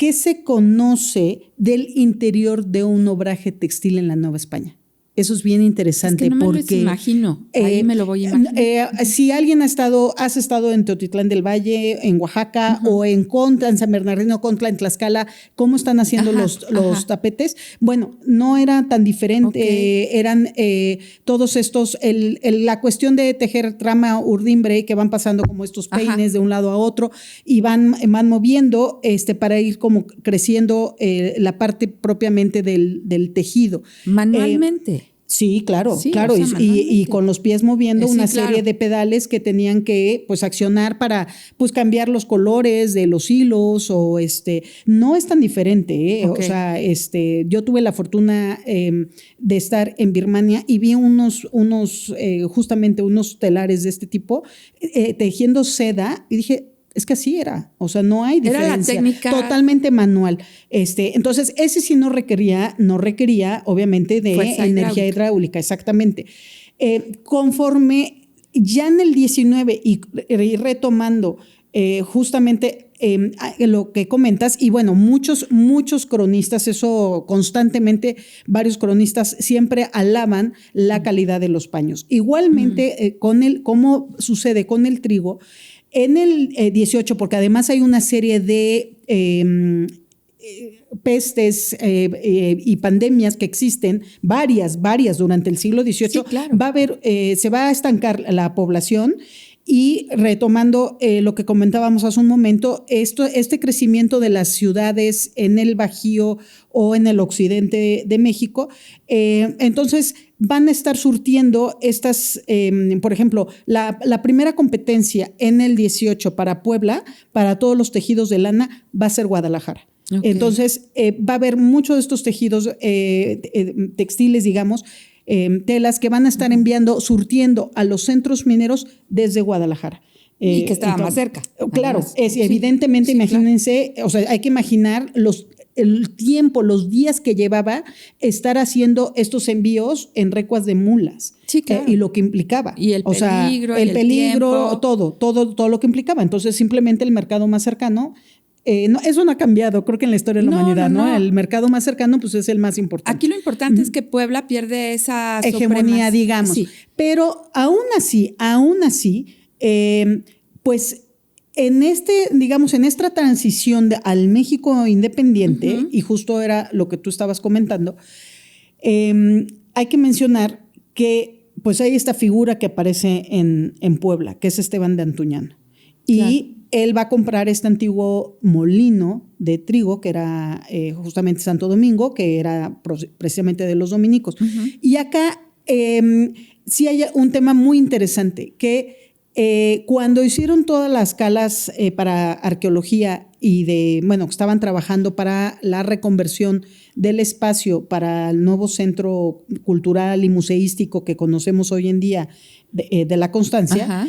¿qué se conoce del interior de un obraje textil en la Nueva España? Eso es bien interesante. Es que no porque me lo imagino. Ahí me lo voy a imaginar. Si alguien has estado en Teotitlán del Valle, en Oaxaca, o en Contla, en San Bernardino, Contla, en Tlaxcala, ¿cómo están haciendo los tapetes? Bueno, no era tan diferente. Eran todos estos, la cuestión de tejer trama urdimbre, que van pasando como estos peines de un lado a otro y van moviendo para ir como creciendo la parte propiamente del tejido. Manualmente. Sí, claro, sí, claro. O sea, y con los pies moviendo una serie de pedales que tenían que pues accionar para pues cambiar los colores de los hilos o no es tan diferente, O sea, yo tuve la fortuna de estar en Birmania y vi justamente unos telares de este tipo tejiendo seda y dije, es que así era, o sea, no hay diferencia. Era la técnica totalmente manual. Entonces, ese sí no requería obviamente de fuerza energía hidráulica, exactamente. Conforme ya en el 19 y retomando justamente lo que comentas, y bueno, muchos cronistas, eso constantemente, varios cronistas siempre alaban la calidad de los paños. Igualmente, ¿cómo sucede con el trigo? En el 18, porque además hay una serie de pestes y pandemias que existen, varias durante el siglo XVIII, sí, claro. Se va a estancar la población. Y retomando lo que comentábamos hace un momento, este crecimiento de las ciudades en el Bajío o en el occidente de México, entonces van a estar surtiendo estas, por ejemplo, la primera competencia en el 18 para Puebla, para todos los tejidos de lana, va a ser Guadalajara. Okay. Entonces, va a haber muchos de estos tejidos textiles, digamos, telas que van a estar surtiendo a los centros mineros desde Guadalajara. Y que estaba más cerca. Claro, evidentemente, imagínense, claro. O sea, hay que imaginar el tiempo, los días que llevaba estar haciendo estos envíos en recuas de mulas. Sí, claro. Y lo que implicaba. Y el peligro, el peligro, todo lo que implicaba. Entonces, simplemente el mercado más cercano. Eso no ha cambiado, creo que en la historia de la humanidad, ¿no? El mercado más cercano pues es el más importante. Aquí lo importante es que Puebla pierde esa hegemonía, digamos. Sí. Pero aún así, pues en esta transición al México independiente, y justo era lo que tú estabas comentando, hay que mencionar que pues hay esta figura que aparece en Puebla, que es Esteban de Antuñano. Y él va a comprar este antiguo molino de trigo, que era justamente Santo Domingo, que era precisamente de los dominicos. Y acá sí hay un tema muy interesante, que cuando hicieron todas las calas para arqueología y que estaban trabajando para la reconversión del espacio para el nuevo centro cultural y museístico que conocemos hoy en día de la Constancia,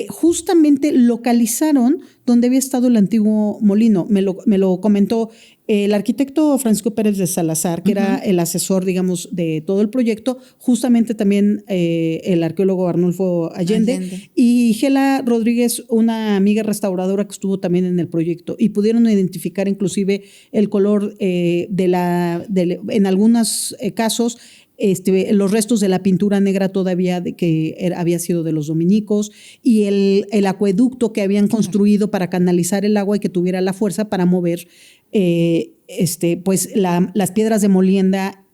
justamente localizaron donde había estado el antiguo molino. Me lo comentó el arquitecto Francisco Pérez de Salazar, que era el asesor, digamos, de todo el proyecto, justamente también el arqueólogo Arnulfo Allende. Y Gela Rodríguez, una amiga restauradora que estuvo también en el proyecto, y pudieron identificar inclusive el color en algunos casos, los restos de la pintura negra todavía que había sido de los dominicos, y el acueducto que habían construido para canalizar el agua y que tuviera la fuerza para mover pues las piedras de molienda,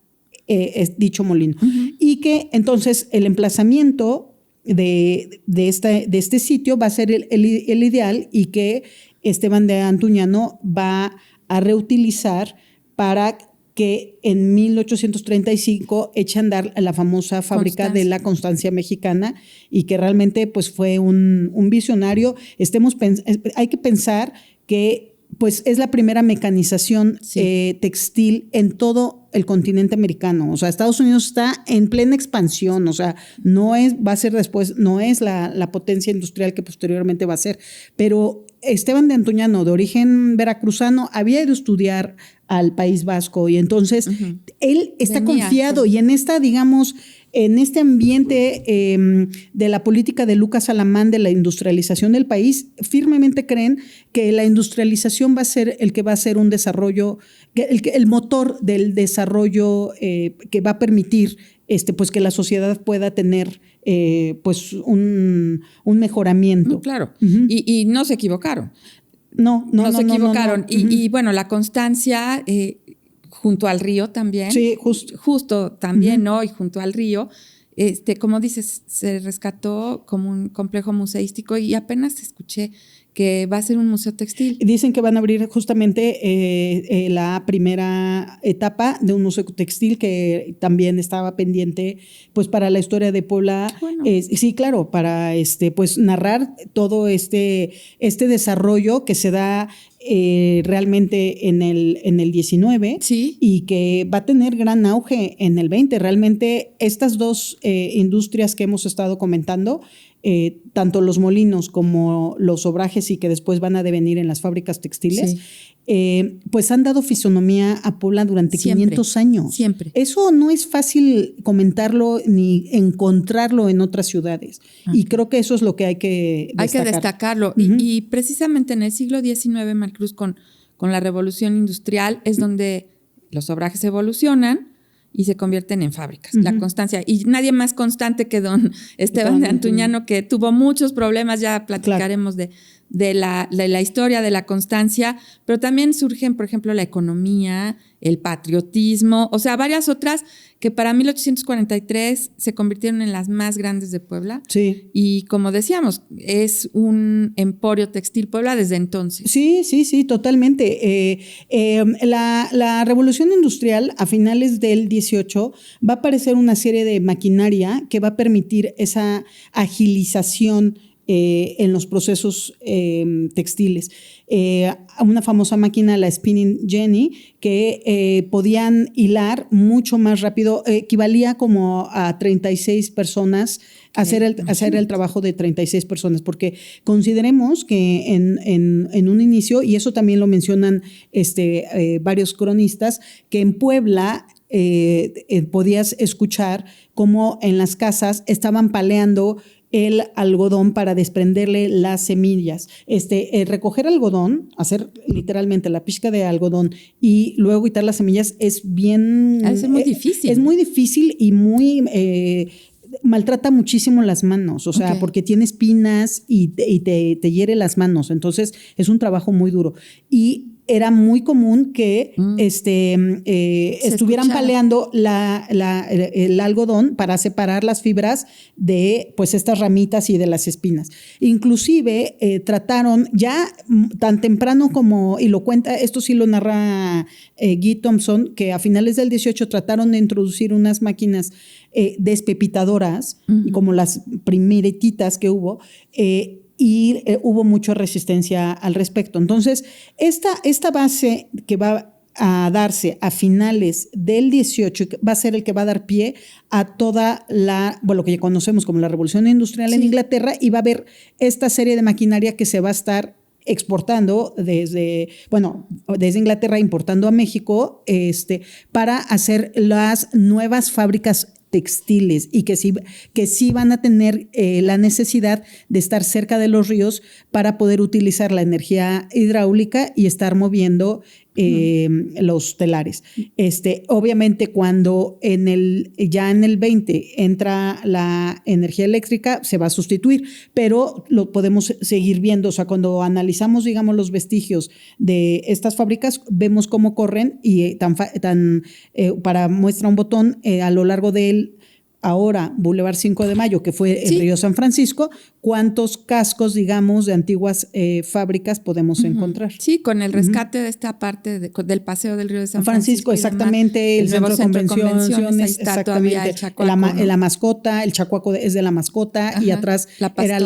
dicho molino. Y que entonces el emplazamiento de este sitio va a ser el ideal, y que Esteban de Antuñano va a reutilizar para que en 1835 echa a andar la famosa fábrica de la Constancia mexicana, y que realmente pues fue un visionario. Hay que pensar que pues es la primera mecanización textil en todo el continente americano. O sea, Estados Unidos está en plena expansión, o sea, va a ser después, no es la potencia industrial que posteriormente va a ser, pero Esteban de Antuñano, de origen veracruzano, había ido a estudiar al País Vasco y entonces él está confiado y en esta, digamos, en este ambiente de la política de Lucas Alamán, de la industrialización del país, firmemente creen que la industrialización va a ser el que va a ser un desarrollo, el motor del desarrollo que va a permitir pues que la sociedad pueda tener pues un mejoramiento. Claro, y no se equivocaron. No se equivocaron. Y bueno, la constancia junto al río también. Sí, justo también, ¿no? Y junto al río, como dices, se rescató como un complejo museístico y apenas escuché que va a ser un museo textil. Dicen que van a abrir justamente la primera etapa de un museo textil que también estaba pendiente pues para la historia de Puebla. Bueno. Sí, claro, para pues narrar todo este desarrollo que se da realmente en el 19 sí. Y que va a tener gran auge en el 20. Realmente estas dos industrias que hemos estado comentando, tanto los molinos como los obrajes y que después van a devenir en las fábricas textiles, pues han dado fisonomía a Puebla durante 500 años. Siempre. Eso no es fácil comentarlo ni encontrarlo en otras ciudades. Y creo que eso es lo que hay que destacar. Hay que destacarlo. Y precisamente en el siglo XIX, Maricruz, con la revolución industrial, es donde los obrajes evolucionan y se convierten en fábricas. La constancia. Y nadie más constante que don Esteban de Antuñano, que tuvo muchos problemas, ya platicaremos de la historia de la constancia, pero también surgen, por ejemplo, la economía, el patriotismo, o sea, varias otras que para 1843 se convirtieron en las más grandes de Puebla. Sí. Y como decíamos, es un emporio textil Puebla desde entonces. Sí, totalmente. La revolución industrial a finales del 18 va a aparecer una serie de maquinaria que va a permitir esa agilización en los procesos textiles. Una famosa máquina, la Spinning Jenny, que podían hilar mucho más rápido, equivalía como a 36 personas, hacer el trabajo de 36 personas, porque consideremos que en un inicio, y eso también lo mencionan varios cronistas, que en Puebla podías escuchar cómo en las casas estaban paleando el algodón para desprenderle las semillas. Recoger algodón, hacer literalmente la pizca de algodón y luego quitar las semillas es bien... Es muy difícil. Es muy difícil y muy... maltrata muchísimo las manos, o sea, porque tiene espinas y te hiere las manos. Entonces, es un trabajo muy duro. Y era muy común que estuvieran paleando el algodón para separar las fibras de pues estas ramitas y de las espinas. Inclusive trataron ya tan temprano como, y lo cuenta, esto sí lo narra Guy Thompson, que a finales del 18 trataron de introducir unas máquinas despepitadoras, como las primeritas que hubo, y hubo mucha resistencia al respecto. Entonces, esta base que va a darse a finales del 18 va a ser el que va a dar pie a toda lo que ya conocemos como la revolución industrial en Inglaterra, y va a haber esta serie de maquinaria que se va a estar exportando desde Inglaterra, importando a México, para hacer las nuevas fábricas textiles y que sí van a tener la necesidad de estar cerca de los ríos para poder utilizar la energía hidráulica y estar moviendo los telares. Obviamente cuando ya en el 20 entra la energía eléctrica, se va a sustituir, pero lo podemos seguir viendo. O sea, cuando analizamos, digamos, los vestigios de estas fábricas, vemos cómo corren y para muestra un botón a lo largo del ahora Boulevard 5 de Mayo, que fue el Río San Francisco, ¿cuántos cascos, digamos, de antiguas fábricas podemos encontrar? Sí, con el rescate de esta parte del paseo del Río de San Francisco. Exactamente, el centro de convenciones, ahí está todavía el chacuaco, la mascota, el chacuaco es de la mascota. Ajá, y atrás era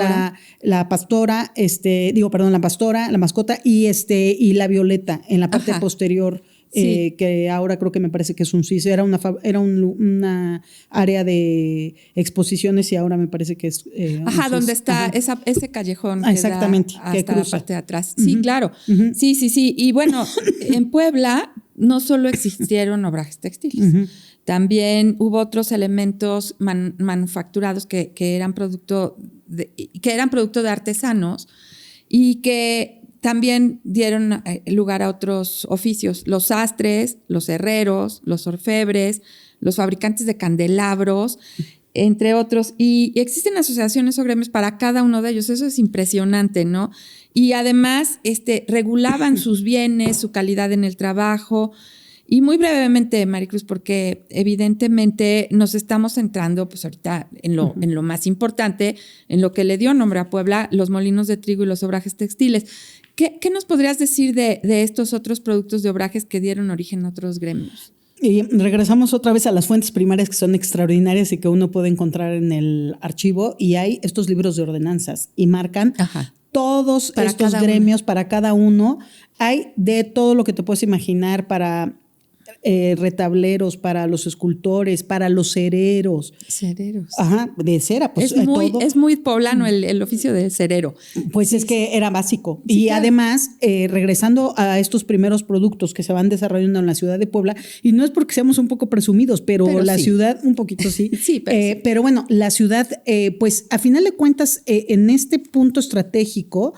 la pastora, la pastora, la mascota y la violeta en la parte posterior que ahora creo que me parece que es un CIS, era una área de exposiciones y ahora me parece que es donde está ese callejón exactamente, que da hasta la parte de atrás. Uh-huh. Sí, claro. Uh-huh. Sí. Y bueno, en Puebla no solo existieron obrajes textiles, uh-huh. También hubo otros elementos manufacturados que eran producto de artesanos y que también dieron lugar a otros oficios, los sastres, los herreros, los orfebres, los fabricantes de candelabros, entre otros. Y existen asociaciones o gremios para cada uno de ellos. Eso es impresionante, ¿no? Y además regulaban sus bienes, su calidad en el trabajo. Y muy brevemente, Maricruz, porque evidentemente nos estamos centrando pues ahorita en lo más importante, en lo que le dio nombre a Puebla, los molinos de trigo y los obrajes textiles. ¿Qué nos podrías decir de estos otros productos de obrajes que dieron origen a otros gremios? Y regresamos otra vez a las fuentes primarias que son extraordinarias y que uno puede encontrar en el archivo, y hay estos libros de ordenanzas y marcan todos estos gremios para cada uno. Hay de todo lo que te puedes imaginar para retableros, para los escultores, para los cereros. Cereros. De cera. Pues, es muy poblano el oficio de cerero. Pues sí, es que era básico. Sí, y claro. Además, regresando a estos primeros productos que se van desarrollando en la ciudad de Puebla, y no es porque seamos un poco presumidos, pero la ciudad, un poquito sí. Sí, pero bueno, la ciudad, pues a final de cuentas, en este punto estratégico,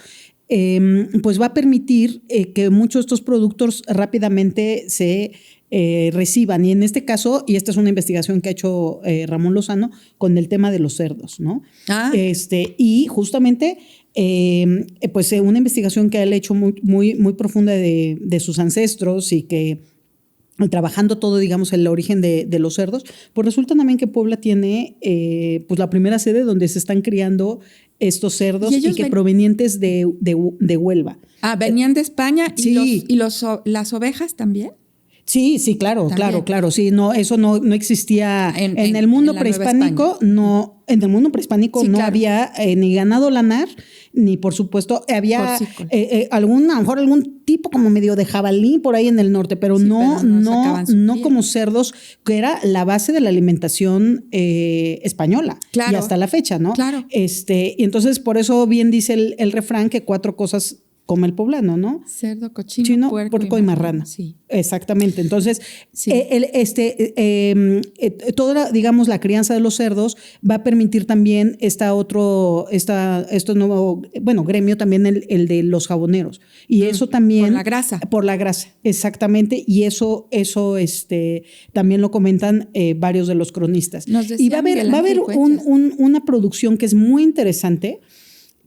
pues va a permitir que muchos de estos productos rápidamente se reciban. Y en este caso, y esta es una investigación que ha hecho Ramón Lozano con el tema de los cerdos, ¿no? Y justamente, pues una investigación que él ha hecho muy profunda de sus ancestros y que trabajando todo, digamos, el origen de los cerdos, pues resulta también que Puebla tiene pues la primera sede donde se están criando estos cerdos y que provenientes de Huelva. Venían de España. Sí. ¿Y las ovejas también? Sí, claro. Sí, no, eso no existía en el mundo prehispánico. No, en el mundo prehispánico sí, no había ni ganado lanar, ni por supuesto había a lo mejor algún tipo como medio de jabalí por ahí en el norte, pero no como cerdos, que era la base de la alimentación española. Claro. Y hasta la fecha, ¿no? Claro. Y entonces por eso bien dice el refrán que 4 cosas como el poblano, ¿no? Cerdo, cochino, puerco y marrana. Sí. Exactamente. Entonces, toda, digamos, la crianza de los cerdos va a permitir también este nuevo, gremio también el de los jaboneros. Y eso también. Por la grasa. Por la grasa, exactamente. Y eso también lo comentan varios de los cronistas. Y va a haber una producción que es muy interesante,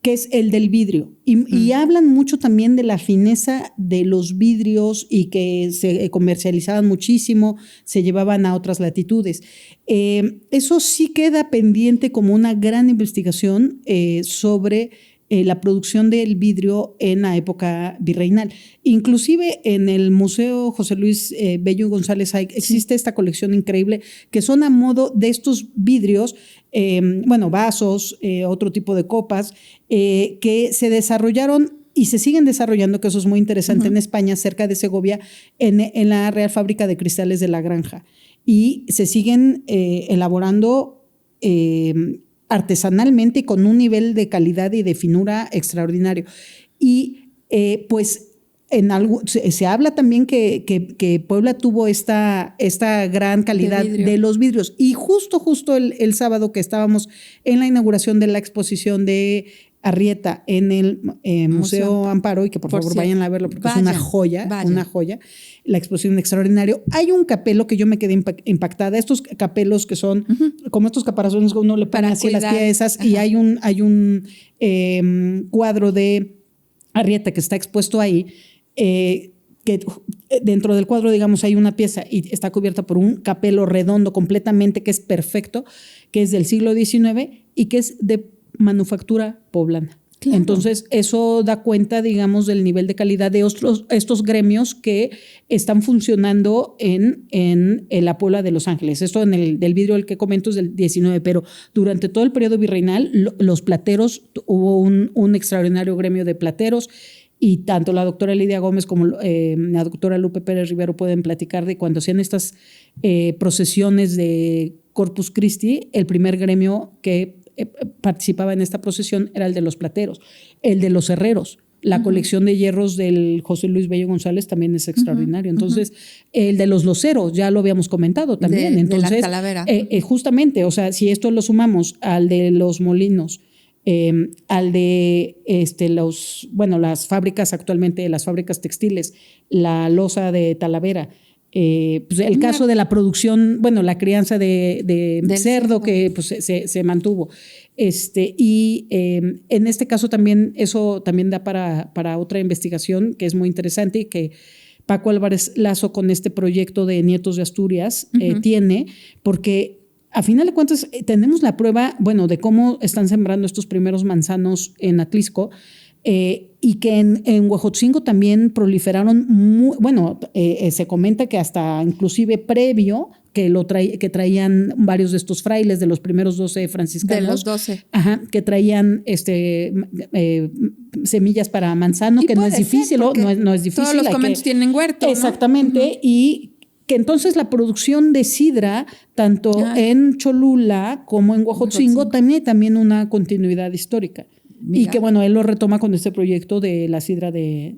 que es el del vidrio. Y hablan mucho también de la fineza de los vidrios y que se comercializaban muchísimo, se llevaban a otras latitudes. Eso sí queda pendiente como una gran investigación sobre la producción del vidrio en la época virreinal. Inclusive en el Museo José Luis Bello González existe esta colección increíble que son a modo de estos vidrios, vasos, otro tipo de copas, que se desarrollaron y se siguen desarrollando, que eso es muy interesante, en España, cerca de Segovia, en la Real Fábrica de Cristales de la Granja. Y se siguen elaborando artesanalmente y con un nivel de calidad y de finura extraordinario. Y pues se habla también que Puebla tuvo esta gran calidad de los vidrios. Y justo el sábado que estábamos en la inauguración de la exposición de Arrieta en el Museo Amparo, y que por favor vayan a verlo porque es una joya, la exposición extraordinaria. Hay un capelo que yo me quedé impactada, estos capelos que son como estos caparazones que uno le pone así las piezas. Y hay un cuadro de Arrieta que está expuesto ahí, que dentro del cuadro, digamos, hay una pieza y está cubierta por un capelo redondo completamente, que es perfecto, que es del siglo XIX y que es de manufactura poblana. Claro. Entonces, eso da cuenta, digamos, del nivel de calidad de estos gremios que están funcionando en la Puebla de Los Ángeles. Esto del vidrio, el que comento, es del 19, pero durante todo el periodo virreinal, los plateros, hubo un extraordinario gremio de plateros. y tanto la doctora Lidia Gómez como la doctora Lupe Pérez Rivero pueden platicar de cuando hacían estas procesiones de Corpus Christi, el primer gremio que participaba en esta procesión era el de los plateros, el de los herreros. La colección de hierros del José Luis Bello González también es extraordinario. Entonces, el de los loceros, ya lo habíamos comentado también. Entonces, de la Talavera. Justamente, o sea, si esto lo sumamos al de los molinos, al de las fábricas actualmente, las fábricas textiles, la loza de Talavera, pues el caso de la producción, la crianza de cerdo que pues, se mantuvo. Y en este caso también, eso también da para otra investigación que es muy interesante y que Paco Álvarez Lazo con este proyecto de Nietos de Asturias tiene, porque a final de cuentas tenemos la prueba, de cómo están sembrando estos primeros manzanos en Atlisco, y que en Huejotzingo también proliferaron, se comenta que hasta inclusive previo que traían varios de estos frailes de los primeros 12 franciscanos. De los 12. Ajá, que traían semillas para manzano, que no es difícil, no es difícil. Todos los conventos tienen huerto, exactamente, y que entonces la producción de sidra, tanto en Cholula como en Huejotzingo, también una continuidad histórica. Mira. Y que él lo retoma con este proyecto de la sidra de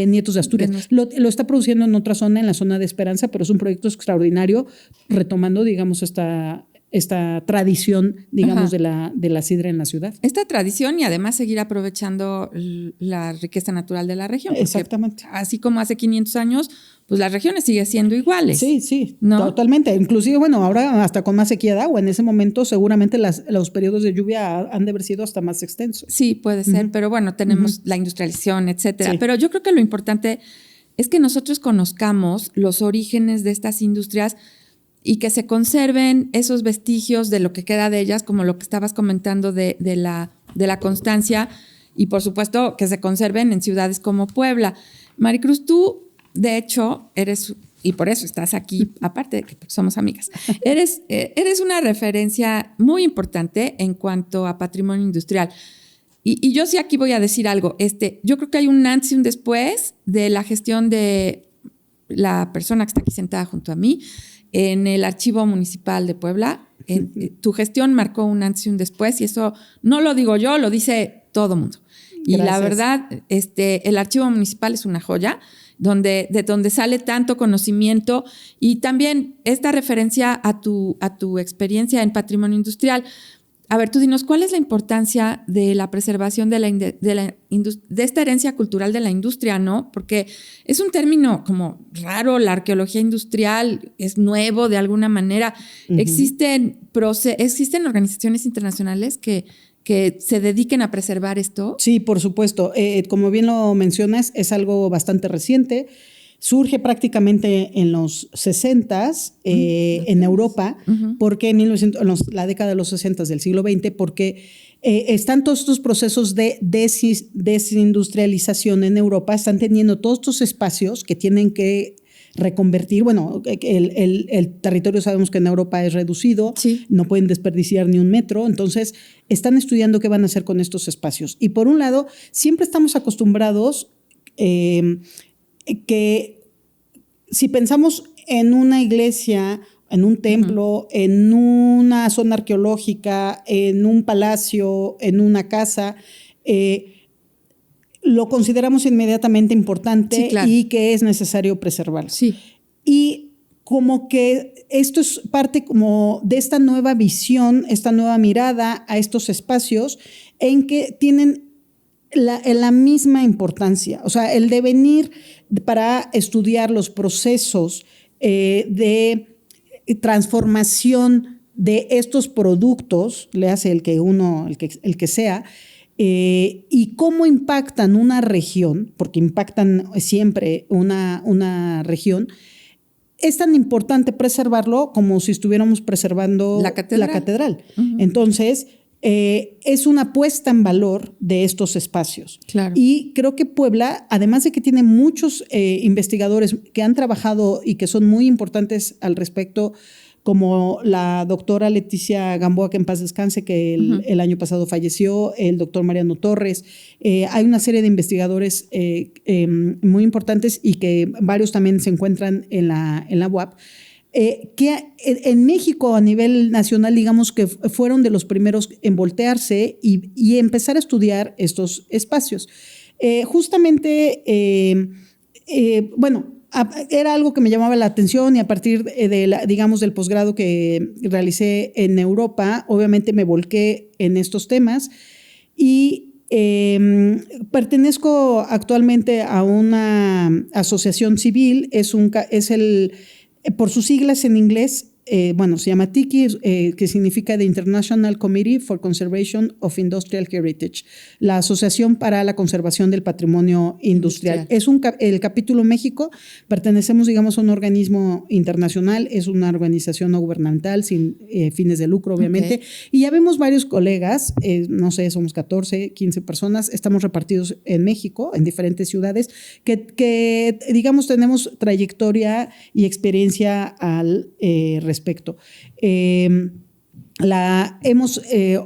Nietos de Asturias. Lo está produciendo en otra zona, en la zona de Esperanza, pero es un proyecto extraordinario, retomando, digamos, esta tradición, digamos, de la sidra en la ciudad. Esta tradición y además seguir aprovechando la riqueza natural de la región. Exactamente. Así como hace 500 años, pues las regiones siguen siendo iguales. Sí, ¿no? Totalmente. Inclusive, ahora hasta con más sequía de agua. En ese momento seguramente los periodos de lluvia han de haber sido hasta más extensos. Sí, puede ser, pero tenemos la industrialización, etcétera. Sí. Pero yo creo que lo importante es que nosotros conozcamos los orígenes de estas industrias y que se conserven esos vestigios de lo que queda de ellas, como lo que estabas comentando de la constancia, y por supuesto que se conserven en ciudades como Puebla. Maricruz, tú de hecho eres, y por eso estás aquí, aparte de que somos amigas, eres una referencia muy importante en cuanto a patrimonio industrial. Y yo sí aquí voy a decir algo. Yo creo que hay un antes y un después de la gestión de la persona que está aquí sentada junto a mí en el Archivo Municipal de Puebla. Tu gestión marcó un antes y un después, y eso no lo digo yo, lo dice todo mundo. Y gracias. La verdad, el Archivo Municipal es una joya, de donde sale tanto conocimiento, y también esta referencia a tu experiencia en patrimonio industrial. A ver, tú dinos, ¿cuál es la importancia de la preservación de esta herencia cultural de la industria, ¿no? Porque es un término como raro, la arqueología industrial es nuevo de alguna manera. Existen organizaciones internacionales que se dediquen a preservar esto. Sí, por supuesto. Como bien lo mencionas, es algo bastante reciente. Surge prácticamente en los 60s en Europa, porque en la década de los 60 del siglo XX, porque están todos estos procesos de desindustrialización en Europa, están teniendo todos estos espacios que tienen que reconvertir. El territorio sabemos que en Europa es reducido, sí. No pueden desperdiciar ni un metro, entonces están estudiando qué van a hacer con estos espacios. Y por un lado, siempre estamos acostumbrados que si pensamos en una iglesia, en un templo, en una zona arqueológica, en un palacio, en una casa, lo consideramos inmediatamente importante, sí, claro, y que es necesario preservarlo. Sí. Y como que esto es parte como de esta nueva visión, esta nueva mirada a estos espacios en que tienen la misma importancia. O sea, el devenir para estudiar los procesos de transformación de estos productos, le hace el que sea, y cómo impactan una región, porque impactan siempre una región, es tan importante preservarlo como si estuviéramos preservando la catedral. Entonces, es una puesta en valor de estos espacios. Claro. Y creo que Puebla, además de que tiene muchos investigadores que han trabajado y que son muy importantes al respecto, como la doctora Leticia Gamboa, que en paz descanse, que el año pasado falleció, el doctor Mariano Torres. Hay una serie de investigadores muy importantes y que varios también se encuentran en la UAP. Que en México a nivel nacional, digamos que fueron de los primeros en voltearse y empezar a estudiar estos espacios. Justamente, era algo que me llamaba la atención y a partir del posgrado que realicé en Europa, obviamente me volqué en estos temas y pertenezco actualmente a una asociación civil, por sus siglas en inglés, se llama TICI, que significa The International Committee for Conservation of Industrial Heritage, la Asociación para la Conservación del Patrimonio Industrial. Es el capítulo México, pertenecemos, digamos, a un organismo internacional, es una organización no gubernamental, sin fines de lucro, obviamente, y ya vemos varios colegas, somos 14, 15 personas, estamos repartidos en México, en diferentes ciudades, que digamos, tenemos trayectoria y experiencia al respecto. Hemos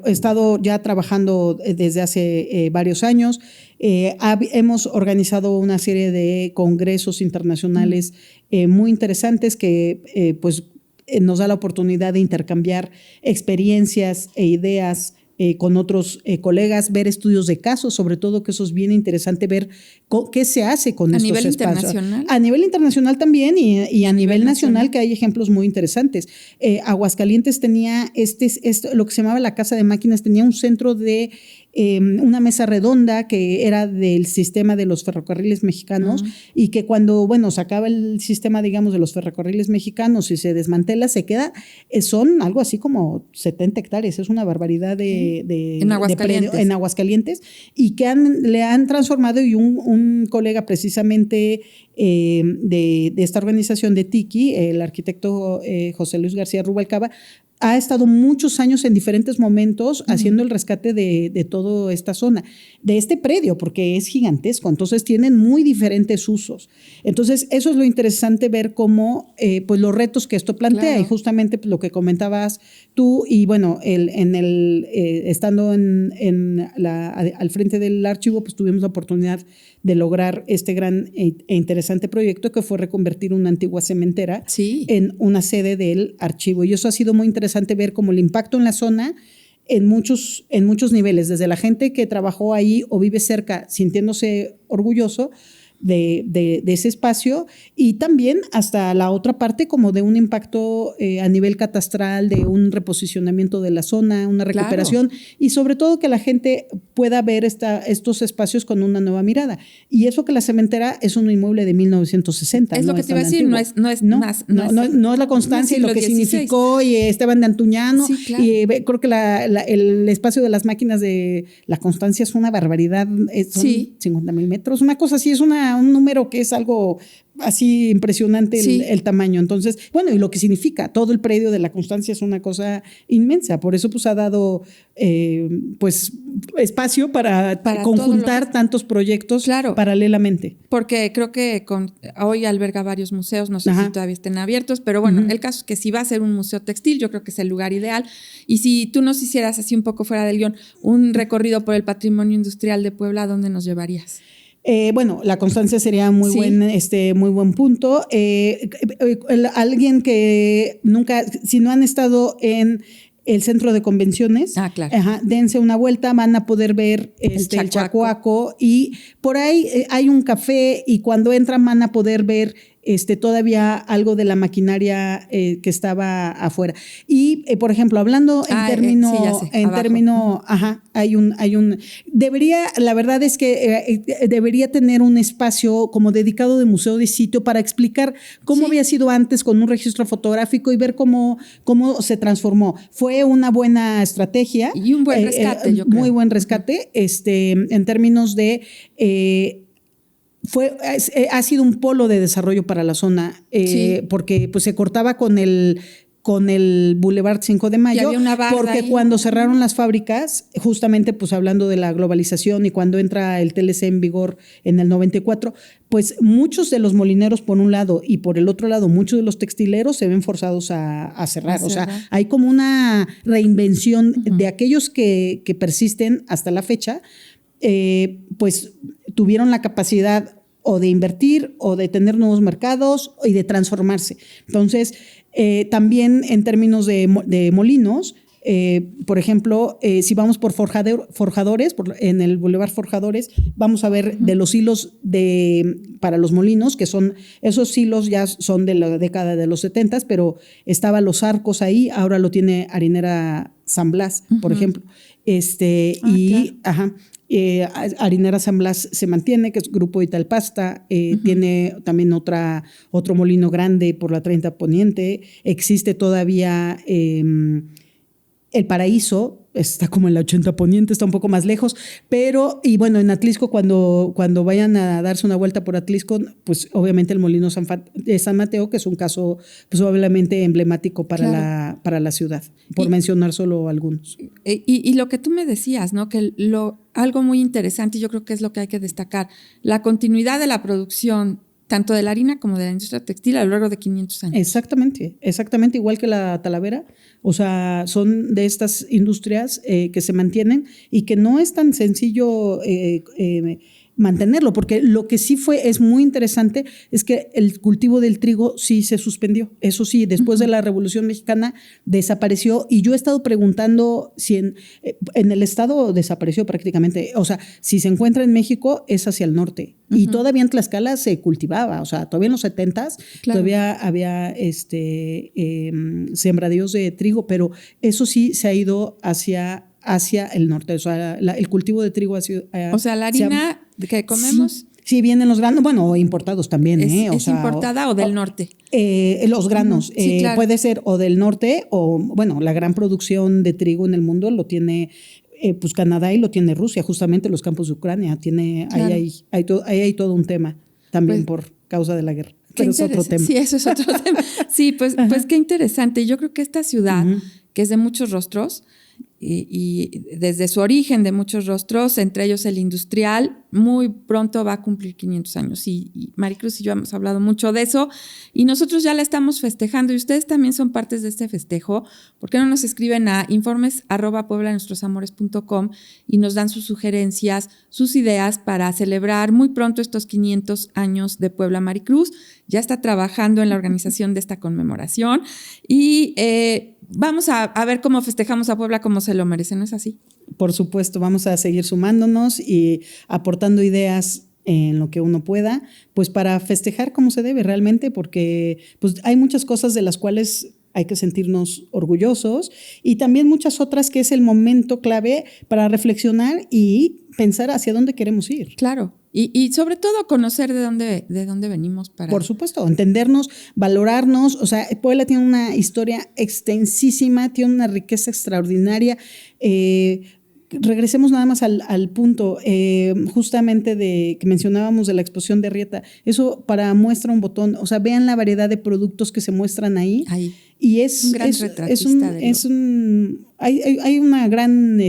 estado ya trabajando desde hace varios años. Hemos organizado una serie de congresos internacionales muy interesantes que nos da la oportunidad de intercambiar experiencias e ideas con otros colegas, ver estudios de casos, sobre todo, que eso es bien interesante, ver qué se hace con estos espacios. ¿A nivel internacional? A nivel internacional también y a nivel nacional, que hay ejemplos muy interesantes. Aguascalientes tenía lo que se llamaba la Casa de Máquinas, tenía un centro de una mesa redonda que era del sistema de los ferrocarriles mexicanos y que cuando, se acaba el sistema, digamos, de los ferrocarriles mexicanos y se desmantela, se queda, son algo así como 70 hectáreas, es una barbaridad en Aguascalientes y que le han transformado y un colega precisamente de esta organización de TICI, el arquitecto José Luis García Rubalcaba, ha estado muchos años en diferentes momentos haciendo el rescate de toda esta zona, de este predio, porque es gigantesco, entonces tienen muy diferentes usos. Entonces, eso es lo interesante, ver cómo los retos que esto plantea, y justamente lo que comentabas tú, y estando al frente del archivo, pues tuvimos la oportunidad de lograr este gran e interesante proyecto que fue reconvertir una antigua cementera en una sede del archivo. Y eso ha sido muy interesante, ver como el impacto en la zona en muchos niveles, desde la gente que trabajó ahí o vive cerca sintiéndose orgulloso de ese espacio, y también hasta la otra parte como de un impacto a nivel catastral, de un reposicionamiento de la zona, una recuperación, y sobre todo que la gente pueda ver estos espacios con una nueva mirada. Y eso, que la cementera es un inmueble de 1960. Es lo que te iba a decir, no es la Constancia y lo que significó, y Esteban de Antuñano, y creo que el espacio de las máquinas de la Constancia es una barbaridad, son 50,000 metros, una cosa así, es un número que es algo así impresionante el tamaño. Entonces, y lo que significa todo el predio de la Constancia es una cosa inmensa. Por eso ha dado espacio para conjuntar tantos proyectos paralelamente. Porque creo que hoy alberga varios museos, no sé si todavía estén abiertos, pero el caso es que si va a ser un museo textil, yo creo que es el lugar ideal. Y si tú nos hicieras así un poco fuera del guión, un recorrido por el patrimonio industrial de Puebla, ¿a dónde nos llevarías? La Constancia sería muy buen punto. Alguien que nunca, si no han estado en el centro de convenciones, dense una vuelta, van a poder ver el Chacuaco, y por ahí hay un café, y cuando entran van a poder ver todavía algo de la maquinaria que estaba afuera. Y, por ejemplo, hablando la verdad es que debería tener un espacio como dedicado de museo de sitio para explicar cómo había sido antes, con un registro fotográfico, y ver cómo se transformó. Fue una buena estrategia. Y un buen rescate, yo creo. Muy buen rescate, en términos de... ha sido un polo de desarrollo para la zona, porque se cortaba con con el Boulevard 5 de Mayo, porque ahí, cuando cerraron las fábricas, justamente pues hablando de la globalización y cuando entra el TLC en vigor en el 94, pues muchos de los molineros por un lado y por el otro lado muchos de los textileros se ven forzados a cerrar. O sea, hay como una reinvención de aquellos que persisten hasta la fecha, pues tuvieron la capacidad o de invertir o de tener nuevos mercados y de transformarse. Entonces, también en términos de molinos, por ejemplo, si vamos por forjadores, en el Boulevard Forjadores, vamos a ver de los hilos para los molinos, que son, esos hilos ya son de la década de los 70, pero estaban los arcos ahí, ahora lo tiene Harinera San Blas, por ejemplo. Harinera San Blas se mantiene, que es Grupo Italpasta, tiene también otro molino grande por la 30 Poniente, existe todavía El Paraíso, está como en la 80 Poniente, está un poco más lejos, pero, y bueno, en Atlisco, cuando vayan a darse una vuelta por Atlisco, pues obviamente el molino de San Mateo, que es un caso pues obviamente emblemático para la ciudad, por mencionar solo algunos. Y lo que tú me decías, ¿no? Que algo muy interesante, y yo creo que es lo que hay que destacar, la continuidad de la producción tanto de la harina como de la industria textil a lo largo de 500 años. Exactamente, igual que la Talavera. O sea, son de estas industrias que se mantienen y que no es tan sencillo mantenerlo, porque lo que sí es muy interesante es que el cultivo del trigo sí se suspendió. Eso sí, después de la Revolución Mexicana desapareció, y yo he estado preguntando si en el estado desapareció prácticamente. O sea, si se encuentra en México es hacia el norte, y todavía en Tlaxcala se cultivaba. O sea, todavía en los 70s todavía había sembradíos de trigo, pero eso sí se ha ido hacia el norte. O sea, el cultivo de trigo ha sido... o sea, la harina que comemos... Sí, vienen los granos, bueno, importados también. ¿Es importada o del norte? Los granos. Sí, claro. Puede ser o del norte o, bueno, la gran producción de trigo en el mundo lo tiene pues Canadá y lo tiene Rusia, justamente los campos de Ucrania. Claro. Ahí hay todo un tema también por causa de la guerra. Pero es otro tema. Sí, eso es otro tema. Sí, pues qué interesante. Yo creo que esta ciudad, que es de muchos rostros, y desde su origen de muchos rostros, entre ellos el industrial, muy pronto va a cumplir 500 años. Y Maricruz y yo hemos hablado mucho de eso, y nosotros ya la estamos festejando, y ustedes también son partes de este festejo. ¿Por qué no nos escriben a informes@pueblanuestrosamores.com y nos dan sus sugerencias, sus ideas para celebrar muy pronto estos 500 años de Puebla? Maricruz ya está trabajando en la organización de esta conmemoración, y vamos a ver cómo festejamos a Puebla como se lo merece, ¿no es así? Por supuesto, vamos a seguir sumándonos y aportando ideas en lo que uno pueda, pues para festejar como se debe realmente, porque pues hay muchas cosas de las cuales hay que sentirnos orgullosos, y también muchas otras que es el momento clave para reflexionar y pensar hacia dónde queremos ir. Claro. Y sobre todo conocer de dónde venimos para... Por supuesto, entendernos, valorarnos. O sea, Puebla tiene una historia extensísima, tiene una riqueza extraordinaria. Regresemos nada más al punto justamente que mencionábamos de la exposición de Arrieta. Eso para muestra un botón. O sea, vean la variedad de productos que se muestran ahí. Y es un gran retratista. Hay una gran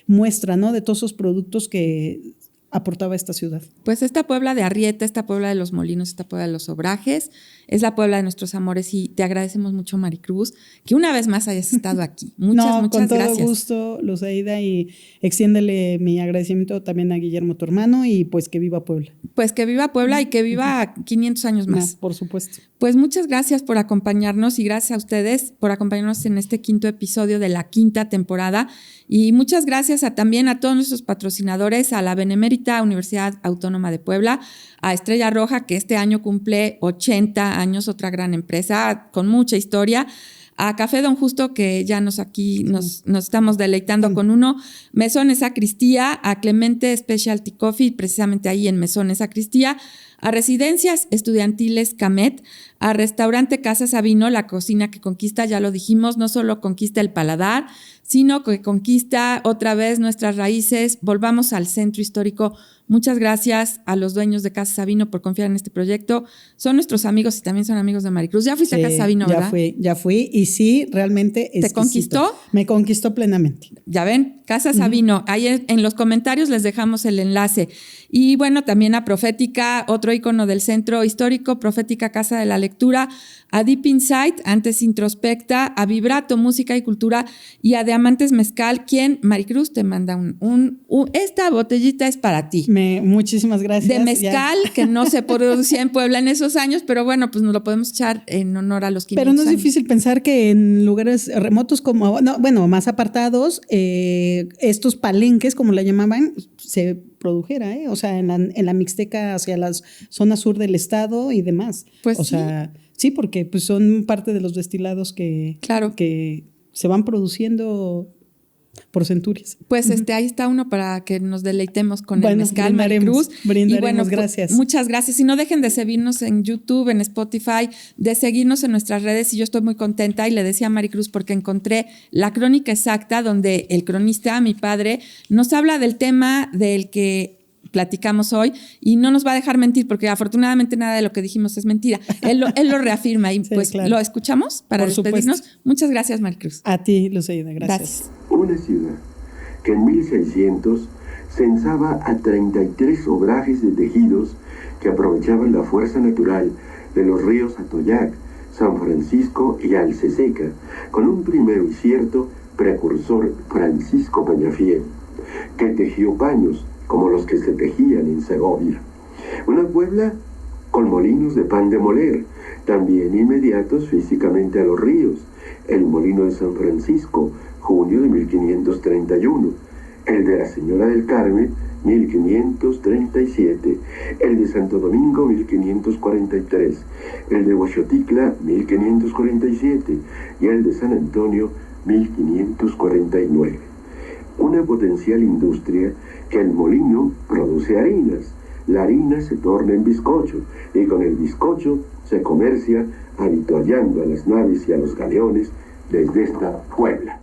muestra, ¿no?, de todos esos productos que aportaba esta ciudad. Pues esta Puebla de Arrieta, esta Puebla de los Molinos, esta Puebla de los Obrajes, es la Puebla de nuestros amores, y te agradecemos mucho, Maricruz, que una vez más hayas estado aquí. Muchas gracias. Con todo gusto, Luzaida, y extiéndele mi agradecimiento también a Guillermo, tu hermano, y pues que viva Puebla. Pues que viva Puebla y que viva 500 años más. Por supuesto. Pues muchas gracias por acompañarnos, y gracias a ustedes por acompañarnos en este 5º episodio de la 5ª temporada. Y muchas gracias también a todos nuestros patrocinadores, a la Benemérita Universidad Autónoma de Puebla, a Estrella Roja, que este año cumple 80 años, otra gran empresa con mucha historia, a Café Don Justo, que ya nos estamos deleitando con uno, Mesones Sacristía, a Clemente Specialty Coffee, precisamente ahí en Mesones Sacristía, a Residencias Estudiantiles Camet, a Restaurante Casa Sabino, la cocina que conquista, ya lo dijimos, no solo conquista el paladar, sino que conquista otra vez nuestras raíces. Volvamos al centro histórico. Muchas gracias a los dueños de Casa Sabino por confiar en este proyecto. Son nuestros amigos y también son amigos de Maricruz. Ya fuiste a Casa Sabino, ¿verdad? Ya fui y sí, realmente es. ¿Te conquistó? Me conquistó plenamente. Ya ven, Casa Sabino. Ahí en los comentarios les dejamos el enlace. Y bueno, también a Profética, otro ícono del centro histórico, Profética Casa de la Lectura, a Deep Insight, antes Introspecta, a Vibrato, Música y Cultura, y a Diamantes Mezcal, quien, Maricruz, te manda esta botellita es para ti. Muchísimas gracias. De mezcal, que no se producía en Puebla en esos años, pero bueno, pues nos lo podemos echar en honor a los 500 Pero no es años. difícil pensar que en lugares remotos más apartados, estos palenques, como la llamaban, se produjera, o sea, en la Mixteca hacia la zona sur del estado y demás. Pues o sea, sí, porque pues son parte de los destilados que se van produciendo por centurias. Pues ahí está uno para que nos deleitemos con el mezcal, Maricruz. Brindaremos, y bueno, gracias. Muchas gracias. Y no dejen de seguirnos en YouTube, en Spotify, de seguirnos en nuestras redes. Y yo estoy muy contenta y le decía a Maricruz porque encontré la crónica exacta donde el cronista, mi padre, nos habla del tema del que platicamos hoy y no nos va a dejar mentir porque afortunadamente nada de lo que dijimos es mentira. Él lo reafirma y sí, pues claro. Lo escuchamos para despedirnos. Supuesto. Muchas gracias, Maricruz. A ti, Luceida, gracias. Una ciudad que en 1600 censaba a 33 obrajes de tejidos que aprovechaban la fuerza natural de los ríos Atoyac, San Francisco y Alceseca, con un primero y cierto precursor, Francisco Peñafiel, que tejió paños como los que se tejían en Segovia. Una Puebla con molinos de pan de moler, también inmediatos físicamente a los ríos. El molino de San Francisco, junio de 1531. El de la Señora del Carmen, 1537. El de Santo Domingo, 1543. El de Huachoticla, 1547. Y el de San Antonio, 1549. Una potencial industria que el molino produce harinas. La harina se torna en bizcocho y con el bizcocho se comercia avituallando a las naves y a los galeones desde esta Puebla.